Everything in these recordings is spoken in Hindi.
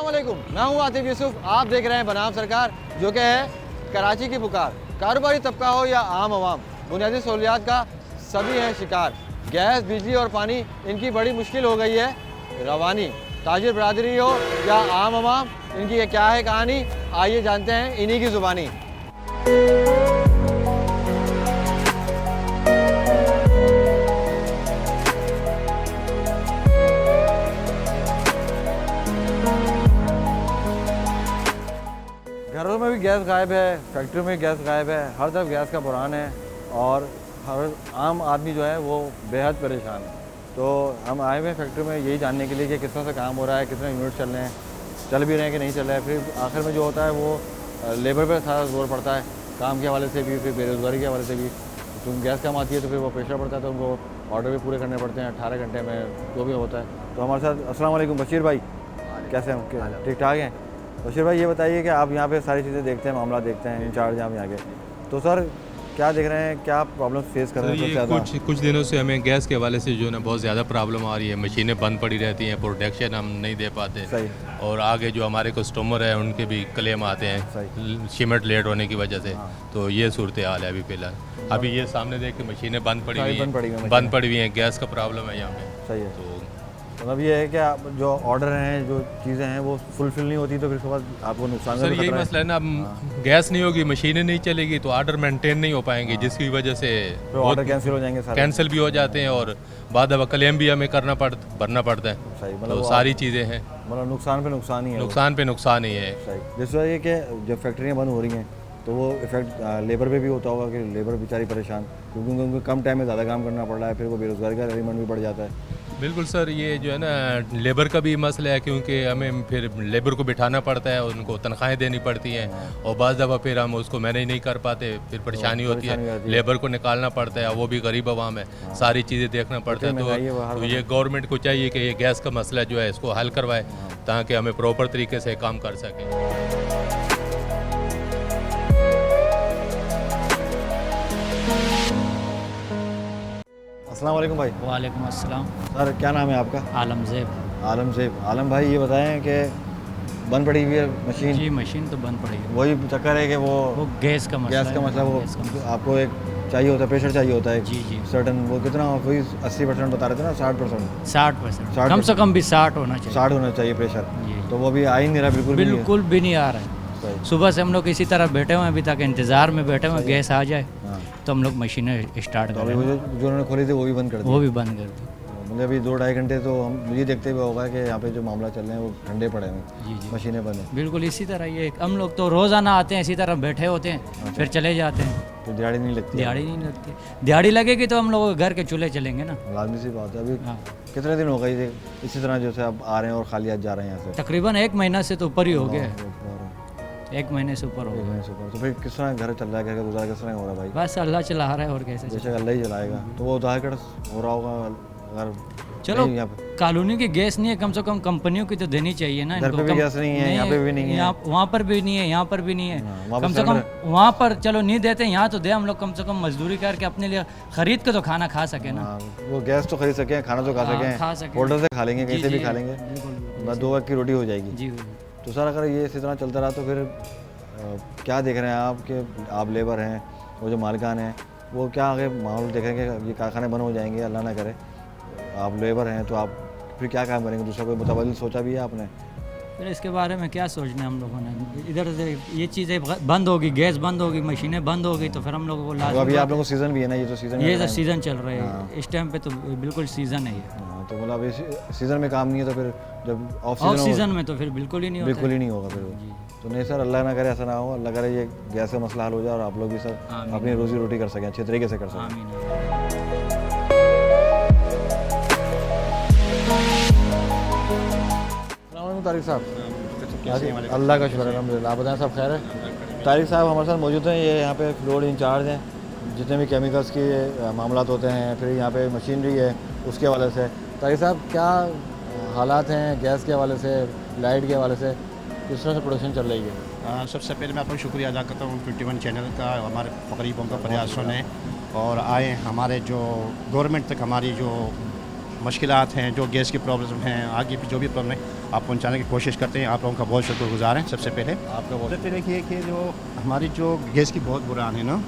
अस्सलाम वालेकुम, मैं हूं आतिफ यूसुफ। आप देख रहे हैं बनाम सरकार, जो कि है कराची की पुकार। कारोबारी तबका हो या आम आवाम, बुनियादी सहूलियात का सभी हैं शिकार। गैस, बिजली और पानी इनकी बड़ी मुश्किल हो गई है रवानी। ताजिर बरादरी हो या आम आवाम, इनकी ये क्या है कहानी, आइए जानते हैं इन्हीं की ज़ुबानी। घरों में भी गैस गायब है, फैक्ट्रियों में गैस गायब है, हर तरफ गैस का बुरान है और हर आम आदमी जो है वो बेहद परेशान है। तो हम आए हुए हैं फैक्ट्री में यही जानने के लिए कि किस तरह से काम हो रहा है, कितने यूनिट चल रहे हैं, चल भी रहे हैं कि नहीं चल रहे हैं। फिर आखिर में जो होता है वो लेबर पर सारा जोर पड़ता है, काम के हवाले से भी, फिर बेरोज़गारी के हवाले से भी। तो गैस कम आती है तो फिर वो प्रेशर पड़ता है, तो उनको ऑर्डर भी पूरे करने पड़ते हैं 18 घंटे में, जो भी होता है। तो हमारे साथ अस्सलाम वालेकुम बशीर भाई, कैसे हैं? ठीक ठाक हैं? बशीर भाई ये बताइए कि आप यहाँ पे सारी चीज़ें देखते हैं, मामला देखते हैं, इंचार्ज हैं यहाँ के, तो सर क्या देख रहे हैं, क्या प्रॉब्लम फेस कर रहे हैं? ये कुछ दिनों से हमें गैस के हवाले से जो है ना बहुत ज़्यादा प्रॉब्लम आ रही है। मशीनें बंद पड़ी रहती हैं, प्रोडक्शन हम नहीं दे पाते। सही। और आगे जो हमारे कस्टमर है उनके भी क्लेम आते हैं शिपमेंट लेट होने की वजह से। हाँ। तो ये सूरत हाल है अभी फ़िलहाल। अभी ये सामने देख के मशीनें बंद पड़ी हुई हैं, गैस का प्रॉब्लम है यहाँ पे। सही है। तो मतलब ये है कि आप जो ऑर्डर हैं, जो चीज़ें हैं वो फुलफिल नहीं होती, तो फिर उसके बाद आपको नुकसान सर यही मसला है ना। अब गैस नहीं होगी, मशीनें नहीं चलेगी तो ऑर्डर मेंटेन नहीं हो पाएंगे, जिसकी वजह से ऑर्डर कैंसिल हो जाएंगे, कैंसिल भी हो जाते हैं और बाद अब क्लेम भी हमें भरना पड़ता है। सही, तो मतलब सारी चीज़ें हैं, मतलब नुकसान पे नुकसान ही है, नुकसान पे नुकसान ही है। सही। जिस वजह कि जब फैक्ट्रियाँ बंद हो रही हैं तो वो इफेक्ट लेबर पे भी होता होगा कि लेबर बेचारी परेशान, क्योंकि उनको कम टाइम में ज़्यादा काम करना पड़ रहा है, फिर वो बेरोज़गारी का एलिमेंट भी बढ़ जाता है। बिल्कुल सर, ये जो है ना लेबर का भी मसला है, क्योंकि हमें फिर लेबर को बिठाना पड़ता है, उनको तनख्वाहें देनी पड़ती हैं और बाज़ दफ़ा फिर हम उसको मैनेज नहीं कर पाते, फिर परेशानी होती है। लेबर को निकालना पड़ता है, वो भी गरीब आवाम है, सारी चीज़ें देखना पड़ता है। तो ये गवर्नमेंट को चाहिए कि ये गैस का मसला जो है इसको हल करवाए, ताकि हमें प्रॉपर तरीके से काम कर सकें। अस्सलाम वालेकुम भाई। वालेकुम अस्सलाम। सर क्या नाम है आपका? आलमज़ेब। आलम भाई ये बताएं कि बंद पड़ी हुई है मशीन? जी मशीन तो बंद पड़ी है। वही चक्कर है कि वो गैस का मसला वो आपको एक चाहिए होता है, प्रेशर चाहिए होता है। जी सर्टन वो कितना, कोई 80% बता रहे थे ना, 60%? 60% कम से कम भी 60 होना चाहिए। 60 होना चाहिए प्रेशर। तो वो भी आ ही नहीं रहा, बिल्कुल भी नहीं आ रहा है। सुबह से हम लोग इसी तरह बैठे हुए हैं, अभी तक इंतज़ार में बैठे हुए हैं गैस आ जाए तो हम लोग मशीनें स्टार्ट कर रहे हैं। जो उन्होंने खोली थी वो भी बंद कर दी? वो भी बंद कर दी। मतलब अभी 2-2.5 घंटे तो हम ये देखते हुए होगा कि यहाँ पे जो मामला चल रहे हैं वो ठंडे पड़े हैं। जी मशीनें बंद हैं। बिल्कुल इसी तरह ये हम लोग तो रोज़ाना आते हैं, इसी तरह बैठे होते हैं, फिर चले जाते हैं। तो दिहाड़ी नहीं लगती? दिहाड़ी लगेगी तो हम लोग घर के चूल्हे चलेंगे ना, लाजमी सी बात है। अभी कितने दिन हो गए इसी तरह जो से आप आ रहे हैं और खाली आज जा रहे हैं यहाँ से? तकरीबन 1 महीना से तो ऊपर ही हो गया, 1 महीने से ऊपर हो गया। तो फिर किस तरह घर चल रहा है, घर का गुजारा किस तरह हो रहा है भाई? बस अल्लाह चला रहा है और कैसे? जैसे अल्लाह ही चलाएगा। तो वो उधार कट हो रहा होगा अगर चलो कॉलोनी की गैस नहीं है, कम से कम कंपनियों की तो देनी चाहिए ना। घर पे भी गैस नहीं है, यहाँ पे भी नहीं है, वहाँ पर भी नहीं है, यहाँ पर भी नहीं है। कम से कम वहाँ पर चलो नहीं देते, यहाँ तो दे, हम लोग कम से कम मजदूरी करके अपने लिए खरीद के तो खाना खा सके ना। वो गैस तो खरीद सकें, खाना तो खा सकें, होटल से खा लेंगे, कहीं से भी खा लेंगे, 2 वक्त की रोटी हो जाएगी। जी। तो सर अगर ये इसी तरह चलता रहा तो फिर क्या देख रहे हैं आप कि आप लेबर हैं, वो जो मालिकान हैं वो क्या आगे माहौल देख रहे हैं कि ये कारखाने बंद हो जाएंगे, अल्लाह ना करे, आप लेबर हैं तो आप फिर क्या काम करेंगे? दूसरा कोई मुतबादिल सोचा भी है आपने? फिर इसके बारे में क्या सोचना है हम लोगों ने? इधर से ये चीज़ें बंद होगी, गैस बंद होगी, मशीनें बंद होगी, तो फिर हम लोगों को लाजमी। अभी आप लोगों को सीज़न भी है ना, ये तो सीज़न चल रहा है इस टाइम पे, तो बिल्कुल सीज़न है ये। तो मतलब इस सीज़न में काम नहीं है तो फिर जब ऑफ सीज़न में तो फिर बिल्कुल ही नहीं होगा फिर। तो नहीं सर, अल्लाह ना करे ऐसा ना हो, अल्लाह करे ये गैस का मसला हल हो जाए और आप लोग भी सर अपनी रोजी रोटी कर सकें, अच्छे तरीके से कर सकें। तारिक साहब, अल्लाह का शुक्र अल्हम्दुलिल्लाह, आप बताएं सब खैर है? तारिक साहब हमारे साथ मौजूद हैं, ये यहाँ पे फ्लोर इंचार्ज हैं, जितने भी केमिकल्स के मामलात होते हैं, फिर यहाँ पे मशीनरी है उसके हवाले से। तारिक साहब क्या हालात हैं गैस के हवाले से, लाइट के हवाले से, किस तरह से प्रोडक्शन चल रही है? सबसे पहले मैं आपको शुक्रिया अदा करता हूँ 21 चैनल का, हमारे फ़करीबों का प्रयासों ने और आए हमारे जो गवर्नमेंट तक हमारी जो मुश्किलात हैं, जो गैस की प्रॉब्लम हैं, आगे भी जो भी प्रॉब्लम है, आप पहुँचाने की कोशिश करते हैं। आप लोगों का बहुत शुक्रगुजार हैं। सबसे पहले आपका बहुत सबसे देखिए कि जो हमारी जो गैस की बहुत बुरान है ना,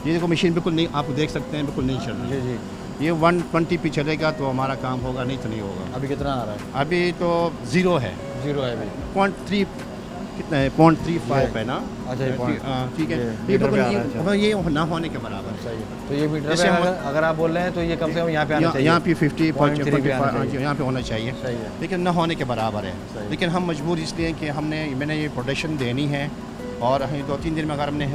ये देखो मशीन बिल्कुल नहीं, आप देख सकते हैं बिल्कुल नहीं चल रही। जी जी। ये 120 पे चलेगा तो हमारा काम होगा, नहीं तो नहीं होगा। अभी कितना आ रहा है? अभी तो 0 है, 0 है अभी। 0.3 कितना है, 0.35 है ना। अच्छा, ये point- ठीक है, ये ये मीटर बिल्कुल पे आ रहा है, नहीं, अच्छा। हाँ, ये ना होने के बराबर है। सही है। तो ये मीटर पे जैसे हम- अगर आप बोल रहे हैं तो ये कम से कम यहाँ पे आना चाहिए। यहाँ पे 50 0.3 पे आना 0.5 चाहिए। यहाँ पे होना चाहिए, सही है। लेकिन न होने के बराबर है। सही। लेकिन हम मजबूर इसलिए हैं कि मैंने ये प्रोडक्शन देनी है, और हमें 2-3 दिन में अगर हमने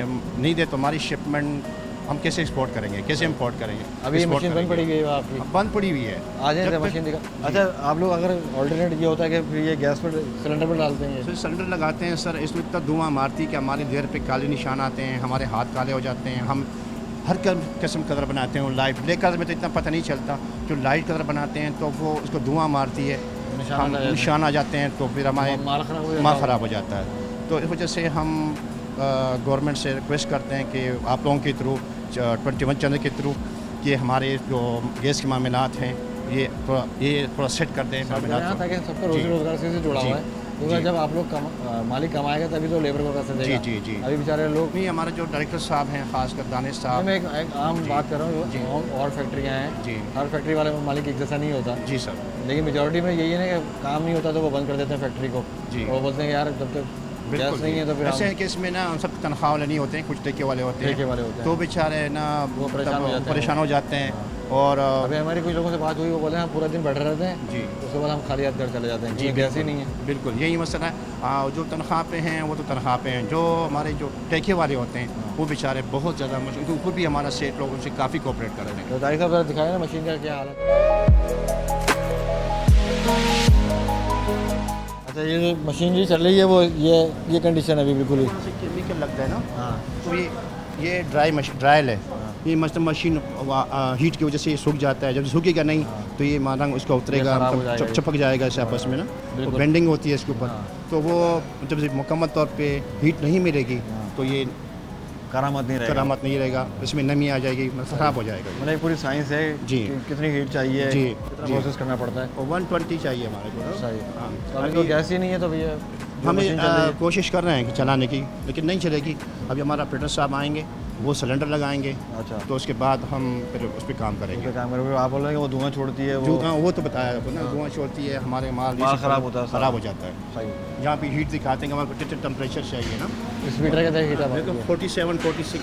नहीं दे तो हमारी शिपमेंट हम कैसे एक्सपोर्ट करेंगे, कैसे इम्पोर्ट करेंगे। अभी ये export मशीन बंद करेंगे। पड़ी हुई है आपकी? बंद पड़ी हुई है। आ जाए जब तो तक- मशीन दिखा। अच्छा, आप लोग अगर ऑल्टरनेट ये होता है कि फिर ये गैस पर सिलेंडर पर डालते हैं? सर सिलेंडर लगाते हैं सर, इसमें इतना धुआं मारती है कि हमारे देर पे काले निशान आते हैं, हमारे हाथ काले हो जाते हैं। हम हर किस्म कलर बनाते हैं, लाइट ब्लैक कलर में तो इतना पता नहीं चलता, जो लाइट कलर बनाते हैं तो वो उसको धुआं मारती है, निशान आ जाते हैं, तो फिर हमारे माल खराब हो जाता माल है। ख़राब हो जाता है। तो इस वजह से हम गवर्नमेंट से रिक्वेस्ट करते हैं कि आप लोगों के थ्रू 21 चैनल के थ्रू कि हमारे जो गैस के मामलात हैं ये थोड़ा सेट कर दें मामलात। ताकि सबका रोजी रोजगार से जुड़ा हुआ है, क्योंकि जब आप लोग मालिक कमाएगा तभी तो लेबर को पैसे देगा। जी जी जी। अभी बेचारे लोग। नहीं, हमारे जो डायरेक्टर साहब हैं, खासकर दानिश साहब। मैं एक आम बात कर रहा जी। हूँ, और फैक्ट्रियाँ हैं, जी हर फैक्ट्री वाले मालिक एक जैसा नहीं होता, जी सर। लेकिन मेजोरिटी में यही है ना कि काम नहीं होता तो वो बंद कर देते हैं फैक्ट्री को। जी। वो बोलते हैं यार जब तक गैस नहीं है तो फिर ऐसे हम है कि इसमें ना उन सब तनख्वाह वाले नहीं होते हैं, कुछ ठेके वाले होते ठेके हैं, वाले होते हैं। तो बेचारे ना वो परेशान हो जाते हैं। परेशान हो जाते हैं। और अभी हमारी कुछ लोगों से बात हुई, वो बोले हम पूरा दिन बैठे रहते हैं, जी उसके बाद हम खाली हाथ घर चले जाते हैं, जी, गैस ही नहीं है। बिल्कुल यही मसला है। जो तनख्वाह पे हैं वो तो तनख्वाह पे हैं, जो हमारे जो ठेके वाले होते हैं वो बेचारे बहुत ज़्यादा मुश्किल, ऊपर भी हमारा सेठ लोग उनसे काफ़ी कोऑपरेट कर रहे हैं। तो तारिक साहब जरा दिखाए ना मशीन का क्या हालत है। अच्छा, ये जो मशीन जी चल रही है वो ये कंडीशन है अभी बिल्कुल ही। केमिकल लगता है ना, हाँ तो ये ड्रायल है। ये मतलब मशीन हीट की वजह से ये सूख जाता है, जब सूखेगा नहीं तो ये रंग उसका उतरेगा, खराब हो मतलब जाएगा। चपक जाएगा ऐसे आपस में ना, तो बेंडिंग होती है इसके ऊपर। तो वो जब मुकम्मल तौर पे हीट नहीं मिलेगी तो ये करामत नहीं रहेगा। करामत नहीं रहेगा, इसमें नमी आ जाएगी, ख़राब हो जाएगा। मतलब एक पूरी साइंस है जी। कि कितनी हीट चाहिए, जी, कितना जी। प्रोसेस करना पड़ता है। और 120 चाहिए हमारे को। सही। हाँ। तो अभी तो गैस ही नहीं है तो भैया जो हमें मशीन चल रही है। कोशिश कर रहे हैं कि चलाने की, लेकिन नहीं चलेगी। अभी हमारा ऑपरेटर साहब आएंगे, वो सिलेंडर लगाएंगे, अच्छा, तो उसके बाद हम फिर उस पर काम उस करेंगे। पे काम करोगे। आप बोल रहे हैं कि वो धुआं छोड़ती है, जो वो वो तो बताया आपको ना, धुआं छोड़ती है, हमारे माल ख़राब होता है, ख़राब हो जाता है। सही। यहाँ पे हीट दिखाते हैं कि हमारे को कितना टेम्परेचर चाहिए ना, इस मीटर के तहत हीट आप देखो 47 46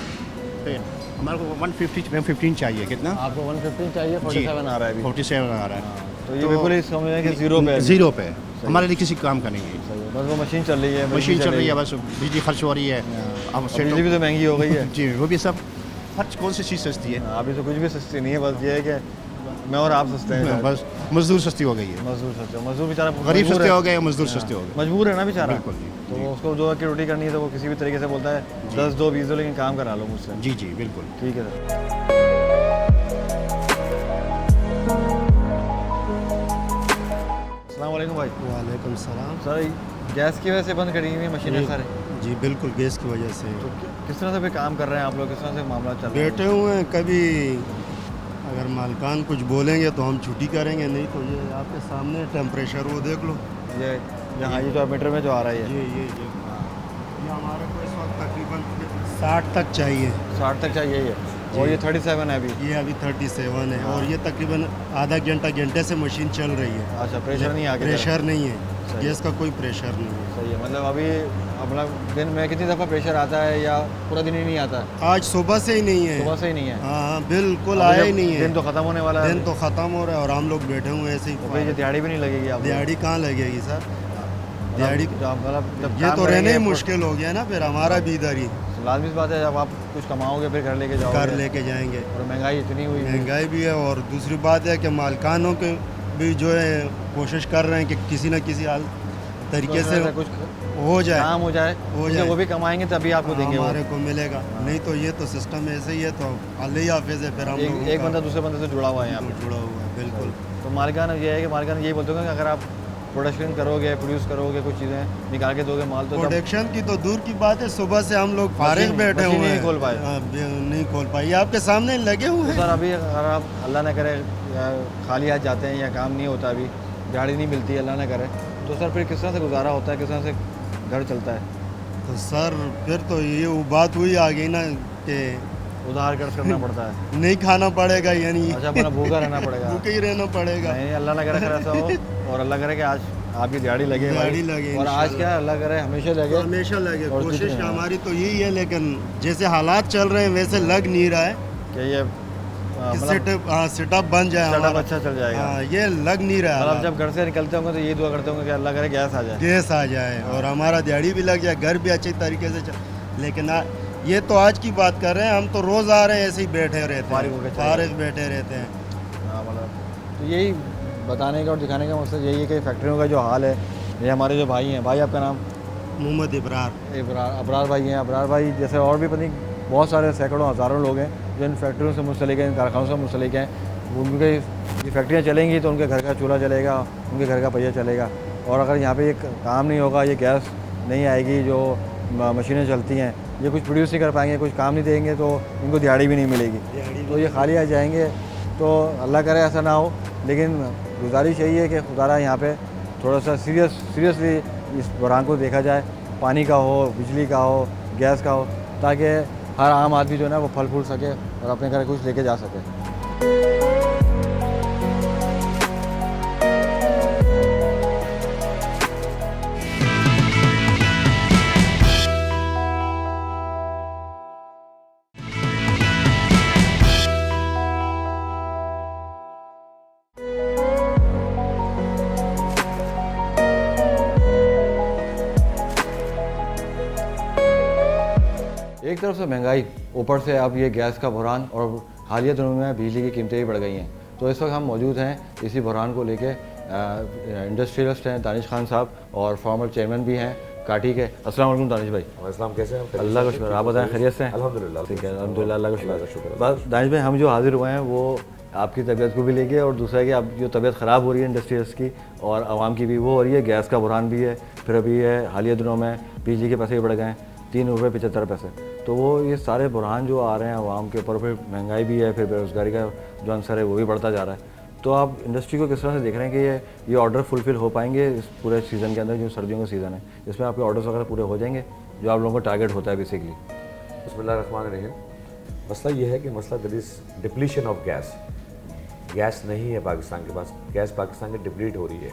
पे हमारे को 115 चाहिए। कितना? आपको 115 चाहिए, जी। 47 आ रहा है अभी। 47 आ रहा है। तो ये बिल्कुल ही समझ कि जीरो पे है अभी। ज़ीरो पे हमारे लिए किसी काम का नहीं है। सही है, बस वो मशीन चल रही है, मशीन चल रही है, बस बिजली खर्च हो रही है। अब और बिजली भी तो महंगी हो गई है। जी, वो भी सब हर कौन सी चीज़ सस्ती है। अभी तो कुछ भी सस्ती नहीं है, बस ये है कि मैं और आप सस्ते हैं। बस मजदूर सस्ती हो गई है, मजदूर सस्ते, मजदूर बेचारा गरीब मजबूर सस्ते है। हो गए, मजदूर सस्ते हो गए। मजबूर है ना बेचारा। बिल्कुल जी, तो जी। उसको जो है कि रोटी करनी है तो वो किसी भी तरीके से बोलता है 10 दो 20 दो, लेकिन काम करा लो मुझसे। जी जी बिल्कुल। ठीक है सर। अस्सलाम वालेकुम भाई। वालेकुम सलाम। सर गैस की वजह से बंद करी हुई मशीनें जी। सारे, जी बिल्कुल, गैस की वजह से तो किस तरह से फिर काम कर रहे हैं आप लोग, किस तरह से मामला चल रहा है? बैठे हुए हैं। कभी अगर मालकान कुछ बोलेंगे तो हम छुट्टी करेंगे, नहीं तो ये आपके सामने टेम्परेचर वो देख लो। ये यहाँ ये जो मीटर में जो आ रहा है ये हमारे को इस वक्त तकरीबन 60 तक चाहिए। 60 तक चाहिए ये, और ये 37 है अभी। ये अभी 37 है और ये तकरीबन आधा घंटे से मशीन चल रही है। अच्छा, प्रेशर नहीं आ गया? प्रेशर नहीं है, सही। गैस का कोई प्रेशर नहीं है। सही है। मतलब अभी अपना दिन में कितनी दफ़ा प्रेशर आता है या पूरा दिन ही नहीं आता है? आज सुबह से ही नहीं है। सुबह से ही नहीं है? हाँ हाँ बिल्कुल, अभी आया जब ही नहीं है। दिन तो ख़त्म होने वाला है। दिन तो ख़त्म हो रहा है और हम लोग बैठे हुए हैं ऐसे ही। तो भाई ये दिहाड़ी भी नहीं लगेगी आपको? दिहाड़ी कहाँ लगेगी सर? दिहाड़ी मतलब जब ये काम तो रहना करेंगे ही आपको- मुश्किल हो गया ना, फिर हमारा भी इधर ही लाजमी सी बात है, जब आप कुछ कमाओगे फिर घर लेके जाओगे। घर लेके जाएंगे। और महंगाई इतनी हुई है। महंगाई भी है और दूसरी बात है कि मालकानों के भी जो है कोशिश कर रहे हैं कि किसी न किसी हाल तरीके से कुछ हो जाए, काम हो जाए, क्योंकि जाए। वो भी कमाएंगे तभी आपको देंगे वो। हमारे को मिलेगा। नहीं तो ये तो सिस्टम ऐसे ही है, तो अल्लाह ही हाफिज़ है। फिर हम लोगों एक का बंदा दूसरे बंदे से जुड़ा हुआ है यहाँ पे। जुड़ा हुआ है बिल्कुल। तो मालिकान ये है कि मालिकान यही बोलते होंगे कि अगर आप प्रोडक्शन करोगे, प्रोड्यूस करोगे, कुछ चीज़ें निकाल के दोगे माल, तो तब प्रोडक्शन की तो दूर की बात है, सुबह से हम लोग फारिग मशीन- बैठे मशीन हुए नहीं हैं। खोल पाए। हाँ, नहीं खोल पाए। ये आपके सामने लगे हुए तो हैं। सर अभी अगर आप अल्लाह न करे या खाली हाथ जाते हैं या काम नहीं होता, अभी दिहाड़ी नहीं मिलती, अल्लाह ना करे, तो सर फिर किस तरह से गुजारा होता है, किस तरह से घर चलता है? तो सर फिर तो ये वो बात हुई आ गई ना कि उधार कर्ज करना पड़ता है। नहीं खाना पड़ेगा, यानी अच्छा, अपना भूखा रहना पड़ेगा। भूखे ही रहना पड़ेगा। नहीं, अल्लाह ना करे फिर ऐसा हो, और अल्लाह करे कि आज आपकी दिहाड़ी लगे भाई। दिहाड़ी लगे और आज क्या अल्लाह करे हमेशा लगे। हमेशा लगे, और कोशिश जितने- हमारी तो यही है, लेकिन जैसे हालात चल रहे हैं वैसे लग नहीं रहा है कि ये कि सेटअप बन जाए सेटअप हमारा। अच्छा चल जाएगा। हाँ, ये लग नहीं रहा और है। आप जब घर से निकलते होंगे तो ये दुआ करते होंगे कि अल्लाह करे गैस आ जाए। गैस आ जाए और हमारा दिहाड़ी भी लग जाए, घर भी अच्छी तरीके से लेकिन ये तो आज की बात कर रहे हैं, हम तो रोज़ आ रहे हैं ऐसे ही बैठे रहते फारिग होके हैं, चले फारिग बैठे रहते हैं। हाँ, मतलब तो यही बताने का और दिखाने का मकसद यही है कि फैक्ट्रियों का जो हाल है, ये हमारे जो भाई हैं, भाई आपका नाम? मोहम्मद इब्रार। अबरार भाई हैं। अबरार भाई जैसे और भी पता नहीं बहुत सारे सैकड़ों हज़ारों लोग हैं जो इन फैक्ट्रियों से मुंसलिक हैं, इन कारखानों से मुंसलिक हैं। उनके ये फैक्ट्रियाँ चलेंगी तो उनके घर का चूल्हा चलेगा, उनके घर का पहिया चलेगा। और अगर यहाँ पे ये काम नहीं होगा, ये गैस नहीं आएगी, जो मशीनें चलती हैं ये कुछ प्रोड्यूस नहीं कर पाएंगे, कुछ काम नहीं देंगे, तो इनको दिहाड़ी भी नहीं मिलेगी, तो ये खाली आ जाएंगे। तो अल्लाह करे ऐसा ना हो, लेकिन गुजारिश यही है कि खुदारा यहाँ पे थोड़ा सा सीरियसली इस बहरान को देखा जाए, पानी का हो, बिजली का हो, गैस का हो, ताकि हर आम आदमी जो है ना वो फल फूल सके और अपने घर कुछ लेके जा सके। एक तरफ से महंगाई, ऊपर से अब ये गैस का बहरान, और हालिया दिनों में बिजली की कीमतें भी बढ़ गई हैं। तो इस वक्त हम मौजूद हैं इसी बहरान को लेके। इंडस्ट्रियलिस्ट हैं दानिश खान साहब और फॉर्मर चेयरमैन भी हैं काटी के। अस्सलाम वालेकुम दानिश भाई। अस्सलाम, कैसे हैं? अल्लाह का शुक्र, आप बताएं खैरियत से हैं? अल्हम्दुलिल्लाह। ठीक है, अल्हम्दुलिल्लाह, अल्लाह का शुक्र शुक्र। है। बस दानिश भाई, हम जो हाजिर हुए हैं वो आपकी तबीयत को भी लेके, और दूसरा है कि अब जो तबीयत ख़राब हो रही है इंडस्ट्रियलिस्ट की और आवाम की भी, वो हो रही है। गैस का बहरान भी है, फिर अभी है हालिया दिनों में बिजली के पैसे भी बढ़ गए हैं, 3 रुपये 75 पैसे। तो वो ये सारे बहरान जो आ रहे हैं आवाम के ऊपर, फिर महंगाई भी है, फिर बेरोज़गारी का जो अंसर है वो भी बढ़ता जा रहा है। तो आप इंडस्ट्री को किस तरह से देख रहे हैं कि ये ऑर्डर फुलफ़िल हो पाएंगे इस पूरे सीज़न के अंदर, जो सर्दियों का सीज़न है, इसमें आपके ऑर्डर्स वगैरह पूरे हो जाएंगे जो आप लोगों का टारगेट होता है बेसिकली? बिस्मिल्लाहिर्रहमानिर्रहीम। मसला ये है कि मसला that is depletion of gas. Gas नहीं है पाकिस्तान के पास, गैस पाकिस्तान की डिप्लीट हो रही है।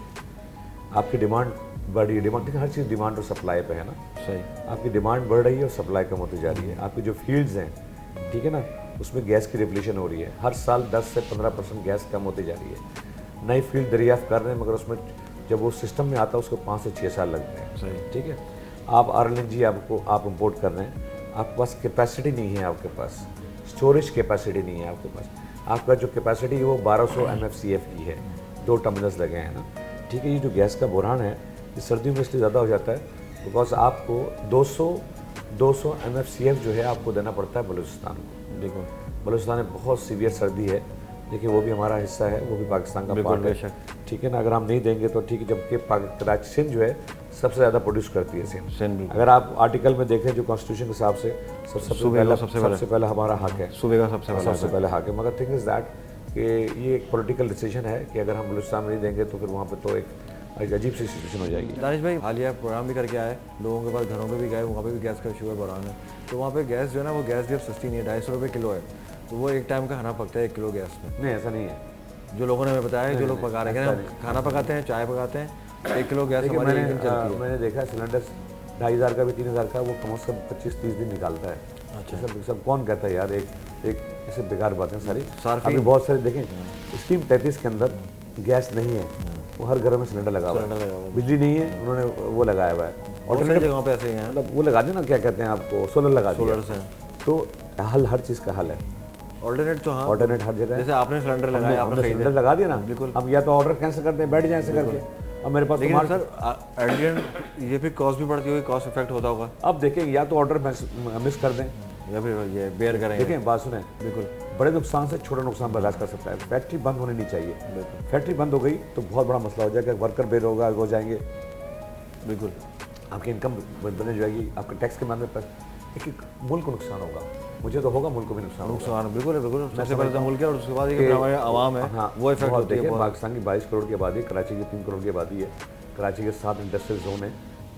आपकी डिमांड बढ़ रही है, डिमांड देखिए हर चीज़ डिमांड और सप्लाई पे है ना। सही। आपकी डिमांड बढ़ रही है और सप्लाई कम होती जा रही है। आपकी जो फील्ड्स हैं, ठीक है ना, उसमें गैस की डिप्लीशन हो रही है। हर साल 10 से 15% गैस कम होती जा रही है। नई फील्ड दरियाफ्त कर रहे हैं, मगर उसमें जब वो सिस्टम में आता है उसको 5 से 6 साल लगते हैं। सही। ठीक है। आप RLNG आप इंपोर्ट कर रहे हैं, आपके पास कैपेसिटी नहीं है, आपके पास स्टोरेज कैपेसिटी नहीं है आपके पास। आपका जो कैपेसिटी है वो 1200 MFCF की है, 2 टर्मिनल्स लगे हैं ना। ठीक है। ये जो गैस का बहरान है ये सर्दियों में इसलिए ज़्यादा हो जाता है बिकॉज आपको 200 MFCF जो है आपको देना पड़ता है बलूचिस्तान को। देखो बलूचिस्तान में बहुत सीवियर सर्दी है, देखिए वो भी हमारा हिस्सा है, वो भी पाकिस्तान का पार्ट है। ठीक है ना। अगर हम नहीं देंगे तो ठीक है, जबकि कराची सिंध जो है सबसे ज़्यादा प्रोड्यूस करती है सिंध। अगर आप आर्टिकल में देखें जो कॉन्स्टिट्यूशन के हिसाब से सबसे पहले हमारा हक है, सूबे का सबसे पहले हक है। मगर थिंग इज़ दैट कि ये एक पॉलिटिकल डिसीजन है कि अगर हम बलूचिस्तान में नहीं देंगे तो फिर वहाँ पर तो एक अजीब सी सिचुएशन हो जाएगी। दानिश भाई, हालिया प्रोग्राम भी करके आए, लोगों के पास घरों पे भी गए, वहाँ पे भी गैस का इशू है, बहरान है। तो वहाँ पे गैस जो है ना, वो गैस भी अब सस्ती नहीं है, 250 रुपये किलो है। तो वो एक टाइम का खाना पकता है 1 किलो गैस में। नहीं, ऐसा नहीं है जो लोगों ने हमें बताया, जो लोग पका रहे हैं, खाना पकाते हैं, चाय पकाते हैं, 1 किलो गैस हमारी एक दिन चलती है। मैंने देखा सिलेंडर 2500 का भी 3000 का वो कम से कम 25-30 दिन निकालता है। अच्छा। सब कौन कहता है यार, एक ऐसे बेकार बातें सारी। सार्फी। अभी बहुत सारे देखें, स्कीम 33 के अंदर गैस नहीं है, वो हर घर में सिलेंडर लगा हुआ है। बिजली नहीं है, उन्होंने वो लगाया हुआ है। और कई जगहों पे ऐसे ही हैं, मतलब वो लगा देना, क्या कहते हैं आपको, सोलर लगा दिया। सोलर से। तो हर चीज़ का हल है, ऑल्टरनेट। तो हाँ, ऑल्टरनेट हर जगह है। जैसे आपने सिलेंडर लगाया, आपने सिलेंडर लगा दिया ना, बिल्कुल। अब या तो ऑर्डर कैंसिल करते हैं, बैठ जाए ऐसे करके। अब मेरे पास लेकिन सर एट द एंड ये फिर कॉस्ट भी बढ़ती होगी, कॉस्ट इफेक्ट होता होगा। अब देखें, या तो ऑर्डर मिस कर दें या फिर ये बेयर करेंगे। देखें, बात सुने, बिल्कुल बड़े नुकसान से छोटा नुकसान बर्दाश्त कर सकता है। फैक्ट्री बंद होनी नहीं चाहिए। फैक्ट्री बंद हो गई तो बहुत बड़ा मसला हो जाएगा, वर्कर बेरोजगार हो जाएंगे, बिल्कुल आपकी इनकम बंद हो जाएगी, आपके टैक्स के मामले पर एक मुल्क को नुकसान होगा। मुझे तो होगा, मुल्क को भी नुकसान होगा। नुकसान बिल्कुल है, बिल्कुल। सबसे पहले तो मुल्क है और उसके बाद ये हमारे आवाम है, हाँ, वो इफेक्ट बहुत होती है। देखिए, पाकिस्तान की 22 करोड़ की आबादी, कराची की 3 करोड़ की आबादी है, कराची के 7 इंडस्ट्रियल जोन है,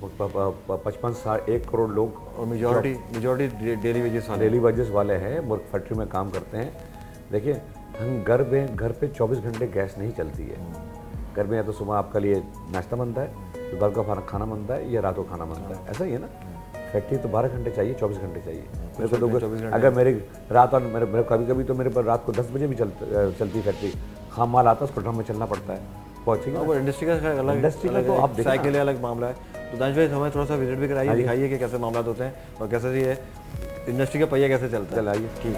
55-1 करोड़ लोग और majority daily wages daily wages वाले हैं, वर्क फैक्ट्री में काम करते हैं। देखिए, हम घर पे 24 घंटे गैस नहीं चलती है। घर में या तो सुबह आपका लिए नाश्ता बनता है, दोपहर का खाना बनता है, या रात को खाना बनता है, ऐसा ही है ना। फैक्ट्री तो 12 घंटे चाहिए, 24 घंटे चाहिए। मेरे को तो अगर मेरी रात और मेरे कभी तो मेरे पर रात को 10 बजे भी चलती फैक्ट्री, खाम माल आता है, उसको ड्रम में चलना पड़ता है, पहुँचेंगे। वो इंडस्ट्री का अलग, इंडस्ट्री का तो आप साइकिल के लिए अलग मामला है। तो दानिश भाई हमें थोड़ा सा विजिट भी कराइए, दिखाइए कि कैसे मामला होते हैं और कैसे ये इंडस्ट्री का पहिया कैसे चलता है। चलाइए, ठीक।